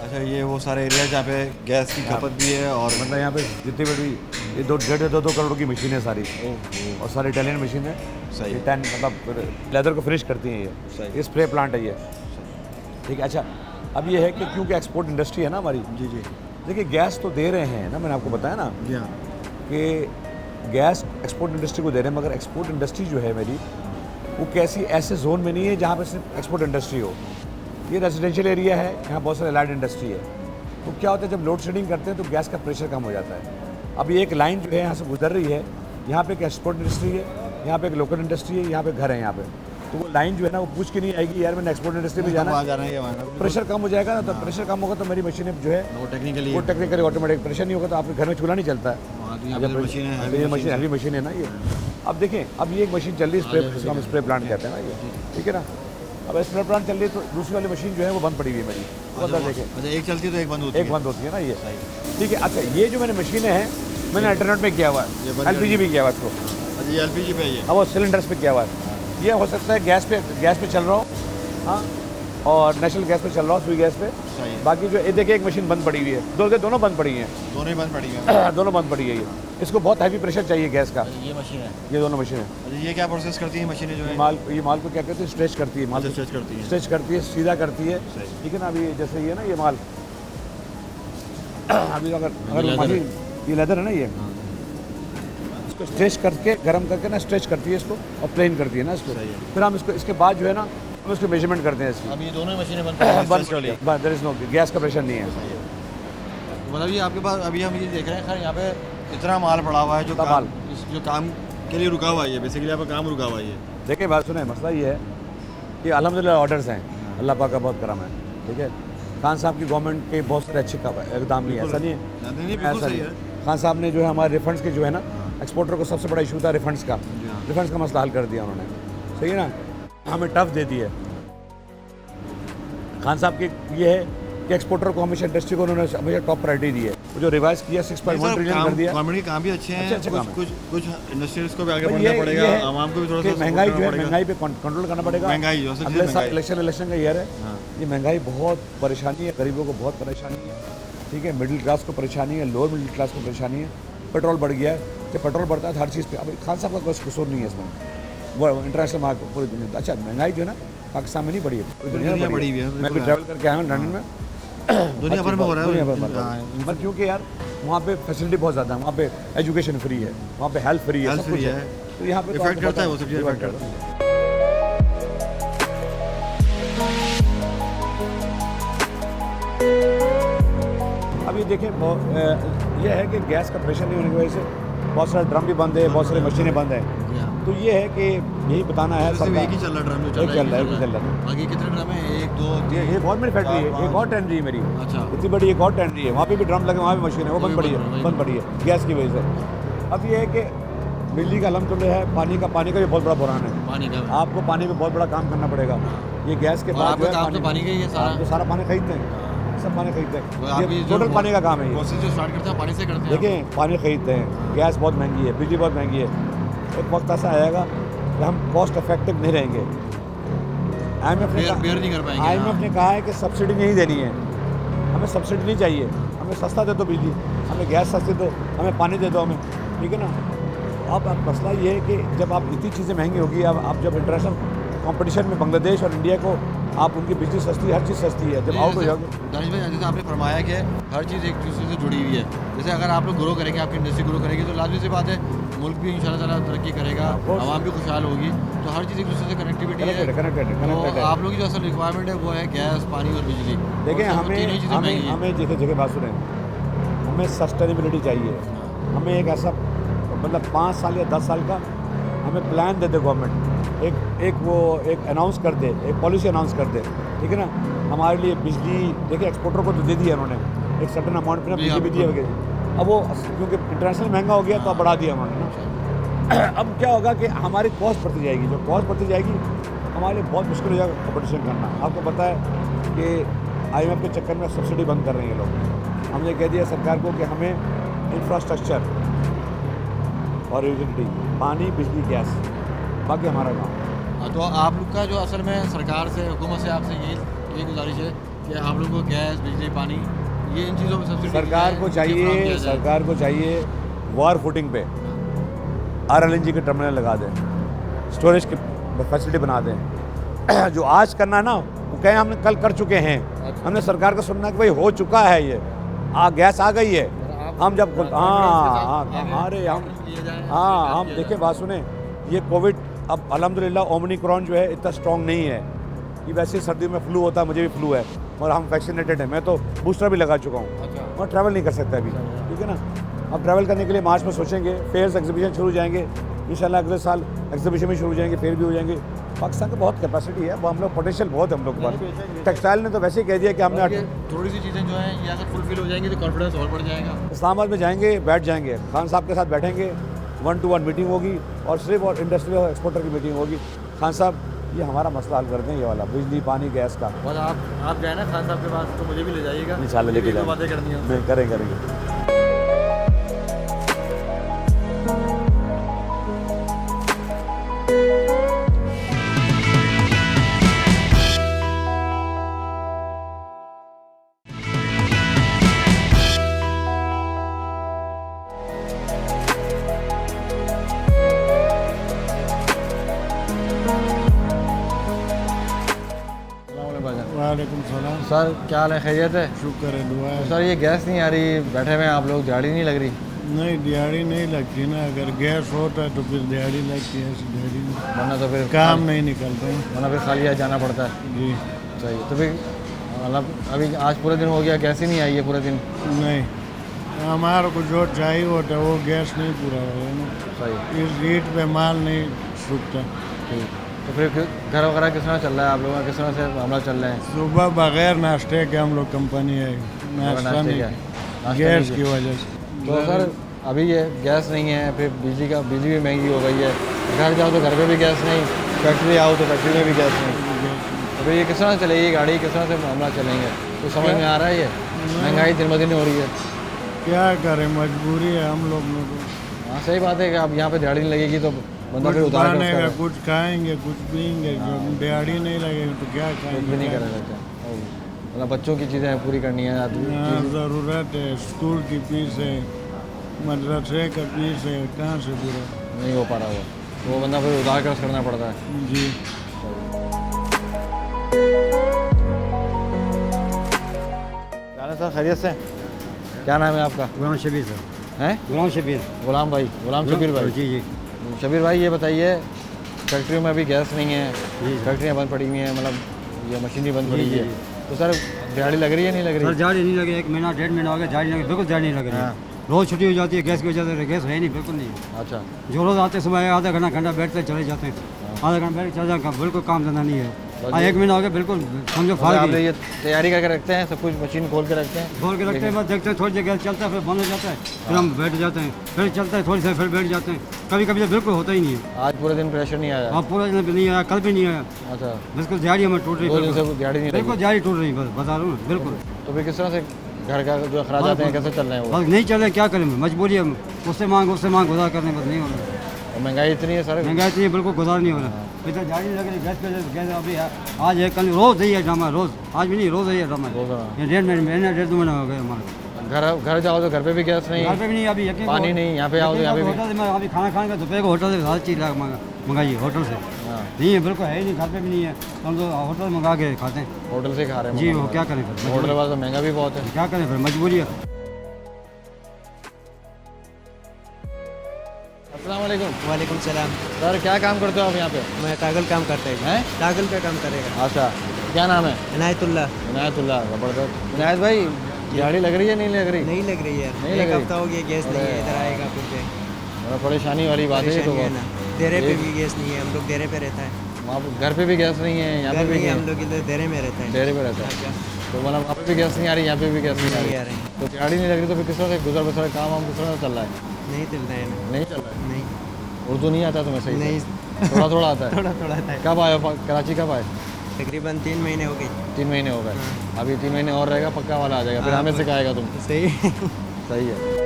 अच्छा, ये वो सारे एरिया जहाँ पे गैस की खपत भी है और मतलब यहाँ पे जितनी बड़ी ये 1.5-2 करोड़ की मशीन है सारी, और सारी इटालियन मशीन है। सही। ये 10 मतलब लेदर को फिनिश करती हैं ये स्प्रे प्लांट है ये, ठीक है। अच्छा, अब ये है कि क्योंकि एक्सपोर्ट इंडस्ट्री है ना हमारी, जी जी देखिए गैस तो दे रहे हैं ना, मैंने आपको बताया ना जी हाँ, कि गैस एक्सपोर्ट इंडस्ट्री को दे रहे हैं, मगर एक्सपोर्ट इंडस्ट्री जो है मेरी वो कैसी ऐसे जोन में नहीं है जहाँ पे सिर्फ एक्सपोर्ट इंडस्ट्री हो। ये रेजिडेंशियल एरिया है, यहाँ बहुत सारे एलाइड इंडस्ट्री है। तो क्या होता है, जब लोड शेडिंग करते हैं तो गैस का प्रेशर कम हो जाता है। अब ये एक लाइन जो है यहाँ से गुजर रही है, यहाँ पे एक एक्सपोर्ट इंडस्ट्री है, यहाँ पे एक लोकल इंडस्ट्री है, यहाँ पे घर है यहाँ पे। तो वो लाइन जो है ना वो पूछ के नहीं आएगी यार मैंने एक्सपोर्ट इंडस्ट्री में जाना है, प्रेशर कम हो जाएगा ना, तो प्रेशर कम होगा तो मेरी मशीनें जो है वो टेक्निकली वो टेक्निकली ऑटोमेटिक, प्रेशर नहीं होगा तो आपके घर में चूल्हा नहीं चलता है। मशीन है, ये मशीन हैवी मशीन है ना ये। अब देखें, अब ये एक मशीन चल रही है स्प्रे, जिसको हम स्प्रे प्लांट कहते हैं ना ये, ठीक है ना। अब स्प्रे प्लांट चल रही है तो दूसरी वाली मशीन जो है वो बंद पड़ी हुई है मेरी, वो अंदर देखें, अच्छा, एक चलती है तो एक बंद होती है, एक बंद होती है ना ये, ठीक है। अच्छा, ये जो मैंने मशीनें हैं मैंने अल्टरनेट में किया हुआ है, LPG भी किया हुआ है इसको। अच्छा, ये LPG पे है, अब वो सिलेंडर्स पे किया हुआ है। ये हो सकता है गैस पे चल रहा हो, हाँ, और नेशनल गैस पे चल रहा हो, सुई गैस पे। बाकी जो ये देखिए एक मशीन बंद पड़ी हुई है, दोनों बंद पड़ी हैं, दोनों ही बंद पड़ी है, दोनों बंद पड़ी है ये। इसको बहुत हैवी प्रेशर चाहिए गैस का, ये मशीन है, ये दोनों मशीनें। अच्छा, ये क्या प्रोसेस करती है मशीनें जो है, ये माल को क्या कहते हैं, स्ट्रेच करती है, माल स्ट्रेच करती है, स्ट्रेच करती है, सीधा करती है, ठीक है ना। अभी जैसे ये ना ये माल अभी अगर मशीन ये लेदर है ना, ये इसको स्ट्रेच करके गर्म करके ना स्ट्रेच करती है इसको और प्लेन करती है ना इसको। फिर हम इसको इसके बाद जो है ना हम इसको मेजरमेंट करते हैं इसकी। अब ये दोनों मशीनें बंद बंद, देयर इज नो गैस का प्रेशर नहीं है। मतलब ये आपके पास अभी हम ये देख रहे हैं, खैर यहाँ पे इतना माल पड़ा हुआ है जो काम के लिए रुका हुआ है, बेसिकली आपका काम रुका हुआ है। देखिए बात सुने, मसला ये है कि अल्हम्दुलिल्लाह ऑर्डर्स हैं, अल्लाह पाक का बहुत करम है, ठीक है। खान साहब की गवर्नमेंट के बहुत सारे अच्छे इकदाम भी है, ऐसा नहीं है, ऐसा नहीं है। खान साहब ने जो है हमारे रिफंड्स के जो है ना, एक्सपोर्टर को सबसे बड़ा इशू था रिफंड्स का, रिफंड्स का मसला हल कर दिया उन्होंने, सही है ना। हमें टफ दे दी है खान साहब की, ये है कि एक्सपोर्टर को हमेशा इंडस्ट्री को उन्होंने हमेशा टॉप प्रायोरिटी दी है। वो जो रिवाइज किया 6.1 ट्रिलियन कर दिया। गवर्नमेंट के काम भी अच्छे हैं, अच्छे काम कुछ इंडस्ट्रियल्स को भी आगे बढ़ना पड़ेगा, आवाम को भी थोड़ा सा महंगाई जो है, महंगाई पे कंट्रोल करना पड़ेगा। महंगाई जो अगले साल इलेक्शन का ईयर है, ये महंगाई बहुत परेशानी है, गरीबों को बहुत परेशानी है, ठीक है। मिडिल क्लास को परेशानी है, लोअर मिडिल क्लास को परेशानी है। पेट्रोल बढ़ गया है, जब पेट्रोल बढ़ता है तो हर चीज़ पे, अब खान साहब का कोई कसूर नहीं है इसमें, वो इंटरनेशनल मार्केट पूरी दुनिया। अच्छा, महंगाई जो है ना पाकिस्तान में नहीं बढ़ी है, पूरी दुनिया बढ़ी हुई है। मैं भी ट्रैवल करके आया हूँ लंदन में, दुनिया भर में हो रहा है, दुनिया भर में, पर क्योंकि यार वहाँ पे फैसिलिटी बहुत ज़्यादा है, वहाँ पे एजुकेशन फ्री है, वहाँ पे हेल्थ फ्री है, सब कुछ है। तो यहाँ पे इफेक्ट करता है, वो सब चीज़ इफेक्ट करता है। अभी देखिए ये है कि गैस का प्रेशर नहीं होने की वजह से बहुत सारे ड्रम भी बंद है, बहुत सारी मशीनें बंद हैं। तो ये है कि यही बताना है सिर्फ एक ही चल रहा ड्रम, एक चल रहा है। बाकी कितने ड्रम है, 1 2 3, ये बहुत बड़ी फैक्ट्री है, एक और टैंक रही है मेरी, अच्छा, इतनी बड़ी एक और टैंक रही है, वहाँ पे भी ड्रम लगे, वहाँ भी मशीन है, वो बंद पड़ी है गैस की वजह से। अब ये है कि बिजली का अल्हम्दुलिल्लाह है, पानी का भी बहुत बड़ा बुरहान है, पानी का आपको पानी में बहुत बड़ा काम करना पड़ेगा। ये गैस के बाद पानी का ही है, सारा पानी खरीदते हैं, सब पानी खरीदते हैं, ये टोटल पानी का काम है। प्रोसेस जो स्टार्ट करते हैं पानी से करते हैं। देखिए पानी खरीदते हैं, गैस बहुत महंगी है, बिजली बहुत महंगी है, एक वक्त ऐसा आएगा कि हम कॉस्ट इफेक्टिव नहीं रहेंगे। IMF ने कहा है कि सब्सिडी नहीं देनी है, हमें सब्सिडी नहीं चाहिए, हमें सस्ता दे दो बिजली, हमें गैस सस्ती दो, हमें पानी दे दो हमें, ठीक है ना। अब मसला ये है कि जब आप इतनी चीज़ें महंगी होगी, अब आप जब इंटरनेशनल कंपटीशन में बांग्लादेश और इंडिया को आप उनकी बिजली सस्ती है, हर चीज़ सस्ती है। जब आउट हो जाओगे, दानिश भाई जैसे आपने फरमाया कि हर चीज़ एक दूसरे से जुड़ी हुई है, जैसे अगर आप लोग ग्रो करेंगे, आपकी इंडस्ट्री ग्रो करेगी तो लाजमी सी बात है मुल्क भी इंशाल्लाह ताला तरक्की करेगा, आवाम भी खुशहाल होगी। तो हर चीज़ एक दूसरे से कनेक्टिविटी है। कनेक्टेड तो आप लोग की जो असल रिक्वायरमेंट है वो है गैस, पानी और बिजली। देखें, और सब तीनों ही चीज़ें महंगी हैं। हमें जैसे जगह बात सुने, हमें सस्टेनेबिलिटी चाहिए। हमें एक ऐसा मतलब 5 साल या 10 साल का हमें प्लान दे दे गवर्नमेंट, एक अनाउंस कर दे, एक पॉलिसी अनाउंस कर दे, ठीक है ना। हमारे लिए बिजली देखिए एक्सपोर्टर को तो दे दिया उन्होंने, एक सर्टन अमाउंट पे बिजली भी दी है। अब वो क्योंकि इंटरनेशनल महंगा हो गया तो अब बढ़ा दिया उन्होंने ना। अब क्या होगा कि हमारी कॉस्ट बढ़ती जाएगी, जो कॉस्ट बढ़ती जाएगी हमारे लिए बहुत मुश्किल हो जाएगा कंपटीशन करना। आपको पता है कि IMF के चक्कर में सब्सिडी बंद कर रहे हैं ये लोग। हमने कह दिया सरकार को कि हमें इंफ्रास्ट्रक्चर और यूटिलिटी, पानी, बिजली, गैस, बाकी हमारा काम। तो आप लोग का जो असल में सरकार से, हुकूमत से आपसे ये गुजारिश है कि आप लोगों को गैस, बिजली, पानी, ये इन चीज़ों पर सब्सिडी सरकार को चाहिए वार फुटिंग पे RLNG के टर्मिनल लगा दें, स्टोरेज की फैसिलिटी बना दें। जो आज करना है ना वो कहें हमने कल कर चुके हैं। हमने सरकार को सुनना कि भाई हो चुका है, ये गैस आ गई है। हम जब हम देखिए बात सुने, ये कोविड अब अल्हम्दुलिल्लाह ओमिक्रॉन जो है इतना स्ट्रॉन्ग नहीं है। ये वैसे ही सर्दियों में फ्लू होता है, मुझे भी फ्लू है और हम वैक्सीनेटेड हैं। मैं तो बूस्टर भी लगा चुका हूँ और ट्रैवल नहीं कर सकता अभी, ठीक है ना। अब ट्रैवल करने के लिए मार्च में सोचेंगे, फेयर्स एग्जीबिशन शुरू हो जाएंगे इंशाल्लाह, अगले साल एग्जीबिशन भी शुरू हो जाएंगे, फेयर भी हो जाएंगे। पाकिस्तान का बहुत कैपेसिटी है, वो हम लोग पोटेंशियल बहुत है हम लोग के पास। टेक्सटाइल ने तो वैसे ही कह दिया कि हमने थोड़ी सी चीज़ें जो हैं ये अगर फुलफिल हो जाएंगी तो कॉन्फिडेंस और बढ़ जाएगा। इस्लामाबाद में जाएंगे, बैठ जाएंगे, खान साहब के साथ बैठेंगे, 1-to-1 मीटिंग होगी और सिर्फ और इंडस्ट्री और एक्सपोर्टर की मीटिंग होगी। खान साहब ये हमारा मसला हल कर दें, ये वाला बिजली, पानी, गैस का। बस आप जाए ना खान साहब के पास तो मुझे भी ले जाइएगा, इंशाल्लाह लेके जाएंगे, बातें करनी है। करेंगे। वालेकुम सलाम। सर क्या हाल है, खैरियत है? शुक्र है, दुआ है। सर ये गैस नहीं आ रही, बैठे हुए हैं आप लोग, दिहाड़ी नहीं लग रही? नहीं, दिहाड़ी नहीं लगती ना। अगर गैस होता है तो फिर दिहाड़ी लगती है, ऐसी दिहाड़ी नहीं, वरना तो फिर काम नहीं निकलते हैं। वरना फिर खाली यहाँ जाना पड़ता है। जी सही। तो फिर मतलब अभी आज पूरे दिन हो गया, गैस ही नहीं आई है पूरे दिन? नहीं, हमारे को जो चाहिए होता है वो गैस नहीं पूरा हो रहा है ना। सही। इस हीट पे माल नहीं सूखता। ठीक। तो फिर घर वगैरह किस तरह चल रहा है, आप लोगों का किस तरह से मामला चल रहे हैं? सुबह बगैर नाश्ते के हम लोग कंपनी है, नाश्ता नहीं, गैस की वजह से। तो सर अभी ये गैस नहीं है, फिर बिजली भी महंगी हो गई है, घर जाओ तो घर पे भी गैस नहीं, फैक्ट्री आओ तो फैक्ट्री में भी गैस नहीं। तो फिर ये किस तरह चलेगी गाड़ी, किस तरह से मामला चलेंगे? तो समझ में आ रहा है ये महंगाई दिन ब दिन हो रही है। क्या करें, मजबूरी है हम लोग को। हाँ सही बात है कि अब यहाँ पे दिहाड़ी नहीं लगेगी तो बंदा फिर कुछ उतार बनेगा, कुछ खाएंगे, कुछ पियेंगे। जब दिहाड़ी नहीं लगेगी तो क्या भी खाएंगे? नहीं करेगा क्या? मतलब बच्चों की चीज़ें पूरी करनी है, हाँ, ज़रूरत है, स्कूल की फीस है, मदरसे का फीस है, कहाँ से पूरा नहीं हो पा रहा वो, तो वो बंदा फिर उधार कर्ज करना पड़ता है। जी। सर खैरियत से? क्या नाम है आपका? गुलाम शबीर सर। हैं? गुलाम शबीर। गुलाम भाई, गुलाम शबीर भाई। जी जी। शबीर भाई ये बताइए, फैक्ट्रियों में अभी गैस नहीं है, जी। फैक्ट्रियाँ बंद पड़ी हुई हैं, मतलब ये मशीनरी बंद पड़ी हुई है, जी। तो सर दिहाड़ी लग रही है नहीं लग सर रही? दिहाड़ी नहीं लगी, 1 महीना 1.5 महीना हो गया, दिहाड़ी नहीं लगी, बिल्कुल दिहाड़ी नहीं लग रही हाँ। है। रोज़ छुट्टी हो जाती है गैस की वजह से, गैस है नहीं, बिल्कुल नहीं। अच्छा। जो रोज़ आते हैं सुबह आधा घंटा बैठते चले जाते हैं, आधा घंटा बैठ चले जाते, बिल्कुल काम धंधा नहीं है। हाँ, 1 महीना हो गया, बिल्कुल समझो आप फाड़ ये तैयारी करके रखते हैं, सब कुछ मशीन खोल के रखते हैं? खोल के रखते हैं, बस देखते हैं, थोड़ी देर गैस चलता है, फिर बंद हो जाता है, फिर हम बैठ जाते हैं, फिर चलता है थोड़ी देर, फिर बैठ जाते हैं। कभी कभी तो बिल्कुल होता ही नहीं है। आज पूरे दिन प्रेशर नहीं आया? हाँ, पूरा दिन नहीं आया, कल भी नहीं आया। अच्छा। बिल्कुल दिहाड़ी हमें टूट रही है, 2 दिन से दिहाड़ी नहीं बिल्कुल लगी? दिहाड़ी टूट रही है, बस बता रहा हूँ ना, बिल्कुल। तो फिर किस तरह से घर का जो अखराज आते हैं कैसे चल रहे हैं वो? बस नहीं चले, क्या करें, मजबूरी है, उससे मांग गुजार करने, बस नहीं हो रहा। और महंगाई इतनी है सर? महंगाई इतनी है, बिल्कुल गुजार नहीं हो रहा। इधर गाड़ी लग रही, गैस पे गैस अभी आज है, कल रोज़ यही है ड्रामा, रोज़, आज भी नहीं, रोज़ यही है ड्रामा। ये 1.5 महीना 1.5 महीना हो गया हमारा। घर जाओ तो घर पे भी गैस नहीं, घर पे भी नहीं, अभी यकीन पानी नहीं, यहाँ पे आओ तो यहाँ पे भी होटल से मैं अभी खाना खाने का दोपहर को होटल से हर चीज़ मंगाई होटल से। नहीं है, बिल्कुल है ही नहीं, घर पे भी नहीं है, तो हम तो होटल मंगा के खाते हैं। होटल से खा रहे हैं जी वो क्या करें फिर, होटल वाला तो महंगा भी बहुत है। क्या करें फिर, मजबूरी है। अस्सलाम वालेकुम। वालेकुम सलाम। सर क्या काम करते हो आप यहाँ पे? मैं टागल काम करता है। टागल पे काम करेगा। अच्छा, क्या नाम है? इनायतुल्ला। इनायतुल्ला, ज़बरदस्त। इनायत भाई गाड़ी लग रही है नहीं लग रही? नहीं लग रही है, नहीं एक लग रही। हफ्ता हो गया गैस नहीं है, इधर आएगा फिर पे। परेशानी वाली बात है ये तो। परेशानी है ना, डेरे पे भी गैस नहीं है, हम लोग डेरे पे रहता है। वहाँ घर पे भी गैस नहीं है, यहाँ पे घर भी नहीं है, नहीं हम लोग इधर डेरे में रहता है। डेरे पे रहता है। अच्छा। तो मतलब वहाँ पे भी गैस नहीं आ रही, यहाँ पे भी गैस नहीं आ नहीं आ रही। रही। तो गाड़ी नहीं लग रही तो फिर किस तरह से गुजर बसर काम हम किस तरह से चल रहा है? नहीं चल रहा है ना। नहीं चल रहा है। नहीं उर्दू नहीं आता तुम्हें सही से? नहीं थोड़ा थोड़ा आता है। थोड़ा थोड़ा था। कब आए हो कराची? कब आए? तकरीबन 3 महीने हो गए। 3 महीने हो गए। अभी 3 महीने और रहेगा, पक्का वाला आ जाएगा, फिर हाँ, हमें सिखाएगा तुम। सही। सही है।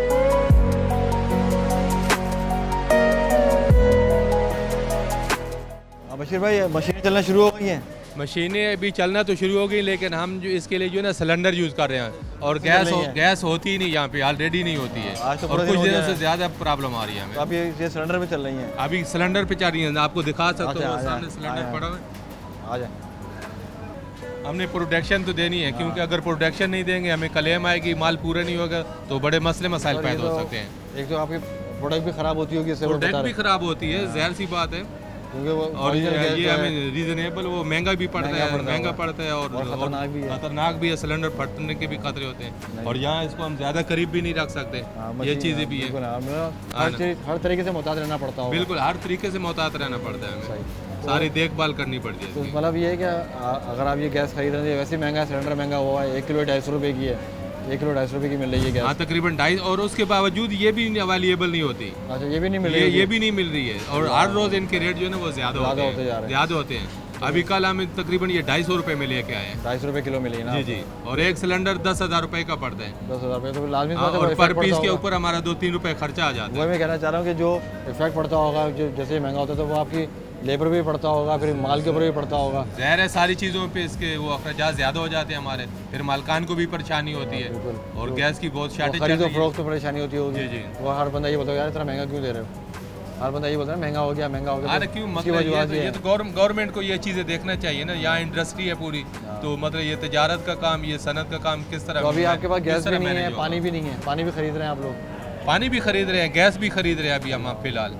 बशीर भाई मशीनें चलना शुरू हो गई हैं? मशीनें अभी चलना तो शुरू हो गई, लेकिन हम जो इसके लिए जो है ना सिलेंडर यूज़ कर रहे हैं, और गैस होती ही नहीं यहाँ पे, ऑलरेडी नहीं होती है। आज तो और पूरा कुछ दिन हो दिनों गया से है। ज़्यादा प्रॉब्लम आ रही है हमें। तो आप ये सिलेंडर पे चल रही हैं? अभी सिलेंडर पे चल रही है, आपको दिखा सकते अच्छा, हो, आ सामने जाए, सिलेंडर आ पड़ा हुआ है। आ जाए। हमने प्रोडक्शन तो देनी है, क्योंकि अगर प्रोडक्शन नहीं देंगे हमें क्लेम आएगी, माल पूरा नहीं होगा तो बड़े मसले मसाइल और ये पैदा हो तो सकते हैं। एक तो आपकी प्रोडक्ट भी ख़राब होती होगी, इससे वो बता प्रोडक्ट भी रहे खराब होती है, ज़ाहिर सी बात है। क्योंकि वो और original गैस ये जो है, हमें रीजनेबल, वो महंगा भी पड़ता है, महंगा पड़ता है, और खतरनाक भी है। खतरनाक भी है, सिलेंडर फटने के भी खतरे होते हैं। और यहाँ इसको हम ज़्यादा करीब भी नहीं रख सकते, हाँ, ये मशीन, चीज़ें हाँ, भी बिल्कुल, है। हाँ, मतलब हर तरीके से मोहतात रहना पड़ता होगा। बिल्कुल हर तरीके से मोहतात रहना पड़ता है हमें, सारी देखभाल करनी पड़ती है तो इसकी। मतलब ये है कि अगर आप ये गैस खरीद रहे हैं, वैसे महंगा सिलेंडर महंगा हुआ है, 1 किलो 250 रुपये की है, 1 किलो 250 रुपये की मिल रही है हाँ गैस। तकरीबन 2.5, और उसके बावजूद ये भी अवेलेबल नहीं होती, अच्छा, ये भी नहीं मिल रही ये भी नहीं मिल रही है, और हर रोज़ इनके रेट जो है ना वो ज़्यादा होते होते जा रहे हैं, हैं। ज़्यादा होते हैं। अभी कल हमें तकरीबन ये 250 रुपये में लेके आए हैं। 250 रुपये किलो मिली है ना? जी जी, और एक सिलेंडर 10,000 रुपये का पड़ता है। 10,000 रुपये तो लाजमी हाँ, बात है, और वो पर इफेक्ट पीस पड़ता के होगा। ऊपर हमारा 2-3 रुपये खर्चा आ जाता है। वही मैं कहना चाह रहा हूँ कि जो इफेक्ट पड़ता होगा, जो जैसे महंगा होता है तो वो आपकी लेबर भी पड़ता होगा, फिर माल के ऊपर भी पड़ता होगा। ज़ाहिर है सारी चीज़ों पे इसके वो अखराजात ज़्यादा हो जाते हैं हमारे, फिर मालकान को भी परेशानी होती है, और गैस की बहुत शार्टेज चल खरीदो रही है। फरोख्त तो परेशानी होती होगी। जी, जी। वो हर बंदा ये बताओ यार इतना महंगा क्यों दे रहे हो? हर बंदा ये बोलता है महंगा हो गया, महंगा हो गया। अरे तो क्यों, इसकी मतलब वजह ये तो गवर्नमेंट को ये चीज़ें देखना चाहिए ना, यहाँ इंडस्ट्री है पूरी, तो मतलब ये तजारत का काम, ये सनत का काम किस तरह। तो अभी आपके पास किस गैस भी तरह नहीं है, manage होगा? पानी भी नहीं है, पानी भी खरीद रहे हैं आप लोग? पानी भी खरीद रहे हैं, गैस भी खरीद रहे हैं अभी हम फिलहाल।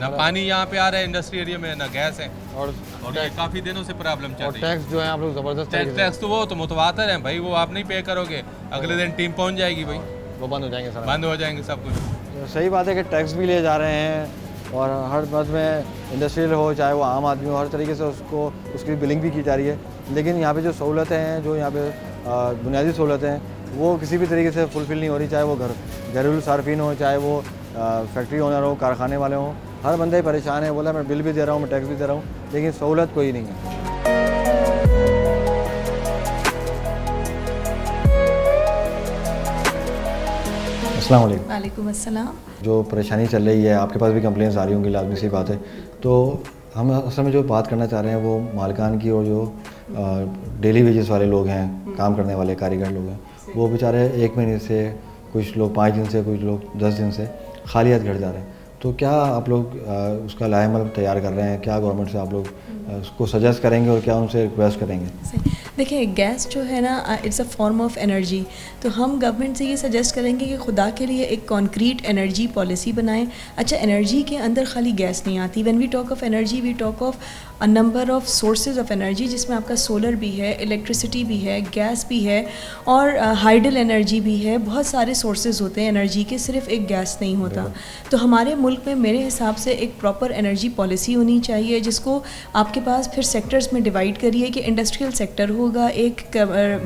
ना पानी यहाँ पे आ रहा है इंडस्ट्री एरिया में, ना गैस है, और ये काफ़ी दिनों से प्रॉब्लम चल रही है। टैक्स जो है आप लोग ज़बरदस्त तरीके से टैक्स तो वो तो मुतवातर है भाई, वो आप नहीं पे करोगे, अगले दिन टीम पहुँच जाएगी भाई, वो बंद हो जाएंगे सारा। बंद हो जाएंगे सब कुछ। तो सही बात है कि टैक्स भी ले जा रहे हैं, और हर बात में इंडस्ट्रियल हो चाहे वो आम आदमी हो, हर तरीके से उसको उसकी बिलिंग भी की जा रही है। लेकिन यहाँ पे जो सहूलतें हैं, जो यहाँ पे बुनियादी सहूलतें हैं, वो किसी भी तरीके से फुलफ़िल नहीं हो रही, चाहे वो घरेलू सार्फिन हो, चाहे वो फैक्ट्री ओनर हो, कारखाने वाले हों, हर बंदा ही परेशान है। बोला मैं बिल भी दे रहा हूँ, मैं टैक्स भी दे रहा हूँ, लेकिन सहूलत कोई नहीं है। अस्सलाम वालेकुम। वालेकुम अस्सलाम। जो परेशानी चल रही है, आपके पास भी कंप्लेंट्स आ रही होंगी, लाजमी सी बात है। तो हम असल में जो बात करना चाह रहे हैं वो मालकान की, और जो डेली वेजेस वाले लोग हैं, काम करने वाले कारीगर लोग हैं, वो बेचारे 1 महीने से, कुछ लोग 5 दिन से, कुछ लोग 10 दिन से खाली हाथ घर जा रहे हैं। तो क्या आप लोग उसका लाएमल तैयार कर रहे हैं? क्या गवर्नमेंट से आप लोग उसको सजेस्ट करेंगे और क्या उनसे रिक्वेस्ट करेंगे? देखिए गैस जो है ना, it's a form of energy, तो हम गवर्नमेंट से ये सजेस्ट करेंगे कि खुदा के लिए एक कॉन्क्रीट एनर्जी पॉलिसी बनाएं। अच्छा, एनर्जी के अंदर खाली गैस नहीं आती। When we talk of energy, we talk of a number of sources of energy, जिसमें आपका सोलर भी है, इलेक्ट्रिसिटी भी है, गैस भी है, और हाइडल एनर्जी भी है। बहुत सारे सोर्सेज होते हैं एनर्जी के, सिर्फ एक गैस नहीं होता। तो हमारे मुल्क में मेरे हिसाब से एक प्रॉपर एनर्जी पॉलिसी होनी चाहिए, जिसको आपके पास फिर सेक्टर्स में डिवाइड करिए कि इंडस्ट्रियल सेक्टर होगा, एक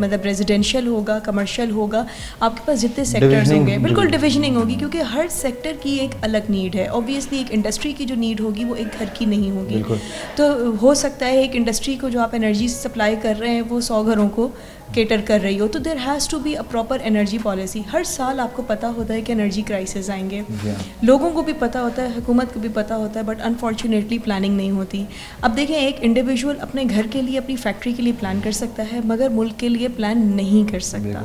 मतलब रेजिडेंशियल होगा, कमर्शियल होगा, आपके पास जितने सेक्टर्स होंगे, बिल्कुल डिविजनिंग होगी, क्योंकि हर सेक्टर की एक अलग नीड है। ऑब्वियसली एक इंडस्ट्री की जो नीड होगी वो एक घर की नहीं होगी। तो हो सकता है एक इंडस्ट्री को जो आप एनर्जी सप्लाई कर रहे हैं वो 100 घरों को केटर कर रही हो, तो there has to be a proper energy policy. हर साल आपको पता होता है कि एनर्जी क्राइसिस आएंगे, लोगों को भी पता होता है, हुकूमत को भी पता होता है, बट अनफॉर्चुनेटली प्लानिंग नहीं होती। अब देखें, एक इंडिविजुअल अपने घर के लिए, अपनी फैक्ट्री के लिए प्लान कर सकता है, मगर मुल्क के लिए प्लान नहीं कर सकता।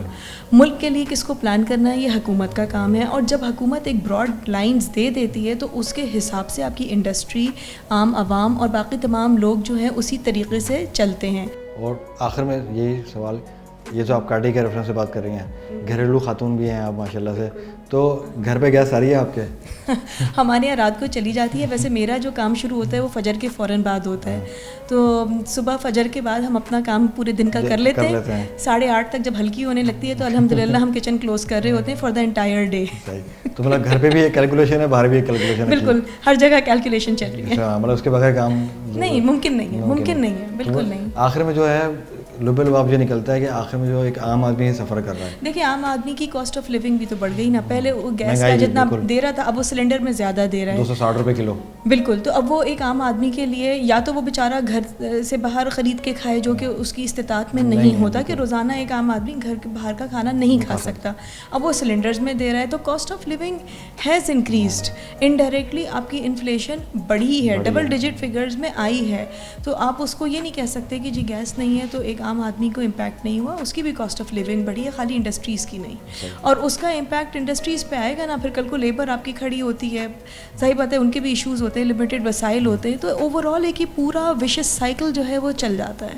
मुल्क के लिए किसको प्लान करना है, ये हुकूमत का काम है। और जब हुकूमत एक ब्रॉड लाइंस दे देती है तो उसके हिसाब से आपकी इंडस्ट्री, आम आवाम और बाकी तमाम तमाम लोग जो हैं उसी तरीके से चलते हैं। और आखिर में यही सवाल, ये जो आप काटी के रेफरेंस से बात कर रही हैं, घरेलू खातून भी हैं आप माशाल्लाह से, तो घर पे गैस आ रही है आपके? हमारे यहाँ रात को चली जाती है। वैसे मेरा जो काम शुरू होता है वो फजर के फ़ौरन बाद होता है, तो सुबह फजर के बाद हम अपना काम पूरे दिन का कर लेते हैं। 8:30 तक जब हल्की होने लगती है तो अल्हम्दुलिल्लाह हम किचन क्लोज कर रहे होते हैं फॉर द एंटायर डे। तो मतलब घर पे भी एक कैलकुलेशन है, बाहर भी एक कैलकुलेशन है? बिल्कुल, हर जगह कैलकुलेशन चल रही है। मतलब उसके बगैर काम नहीं, मुमकिन नहीं है, मुमकिन नहीं है, बिल्कुल नहीं। आखिर में जो है लुबल वाब जो निकलता है कि आखिर में जो एक आम आदमी ही सफ़र कर रहा है। देखिए, आम आदमी की कॉस्ट ऑफ लिविंग भी तो बढ़ गई ना। पहले वो गैस का जितना दे रहा था अब वो सिलेंडर में ज़्यादा दे रहा है, 260 रुपये किलो। बिल्कुल, तो अब वो एक आम आदमी के लिए या तो वो बेचारा घर से बाहर ख़रीद के खाए, जो कि उसकी इस्तिताअत में नहीं होता कि रोज़ाना एक आम आदमी घर के बाहर का खाना नहीं खा सकता। अब वो सिलेंडर्स में दे रहा है, तो cost of living has increased. Indirectly आपकी इन्फ्लेशन बढ़ी है, डबल डिजिट फिगर्स में आई है। तो आप उसको ये नहीं कह सकते कि जी गैस नहीं है तो एक आम आदमी को इम्पैक्ट नहीं हुआ। उसकी भी कॉस्ट ऑफ लिविंग बढ़ी है, खाली इंडस्ट्रीज़ की नहीं। और उसका इम्पैक्ट इंडस्ट्रीज़ पे आएगा ना, फिर कल को लेबर आपकी खड़ी होती है, सही बात है, उनके भी इश्यूज़ होते हैं, लिमिटेड वसाइल होते हैं, तो ओवरऑल एक ही पूरा विशियस साइकिल जो है वो चल जाता है।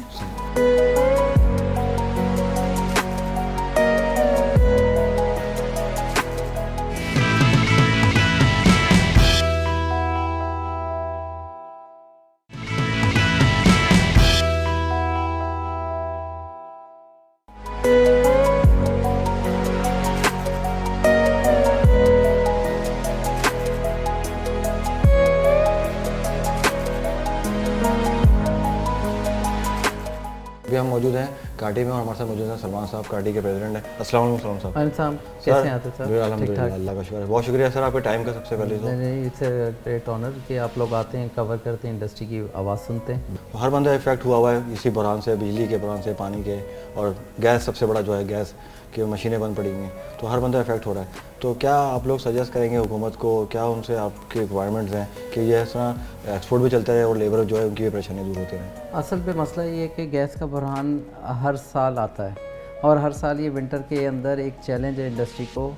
अभी हम मौजूद हैं काटी में और हमारे साथ मौजूद हैं सलमान साहब, काटी के प्रेसिडेंट हैं। अस्सलाम वालेकुम सलमान साहब। अनिल साहब, कैसे हैं आप सर? अल्हम्दुलिल्लाह, अल्लाह का शुक्र है। बहुत शुक्रिया सर आपके टाइम का सबसे पहले तो। नहीं, इट्स अ ग्रेट ऑनर कि आप लोग आते हैं, कवर करते हैं, इंडस्ट्री की आवाज़ सुनते हैं। हर बंदा इफेक्ट हुआ है इसी बुरहान से, बिजली के बुरहान से, पानी के, और गैस सबसे बड़ा जो है, गैस की मशीनें बंद पड़ी हुई हैं, तो हर बंदा इफेक्ट हो रहा है। तो क्या आप लोग सजेस्ट करेंगे हुकूमत को, क्या उनसे आपकी रिक्वायरमेंट्स हैं कि ये इस तरह एक्सपोर्ट भी चलता रहे और लेबर जो है उनकी भी परेशानी दूर होती रहे? असल पे मसला ये है कि गैस का बुरहान हर साल आता है और हर साल ये विंटर के अंदर एक चैलेंज है इंडस्ट्री को।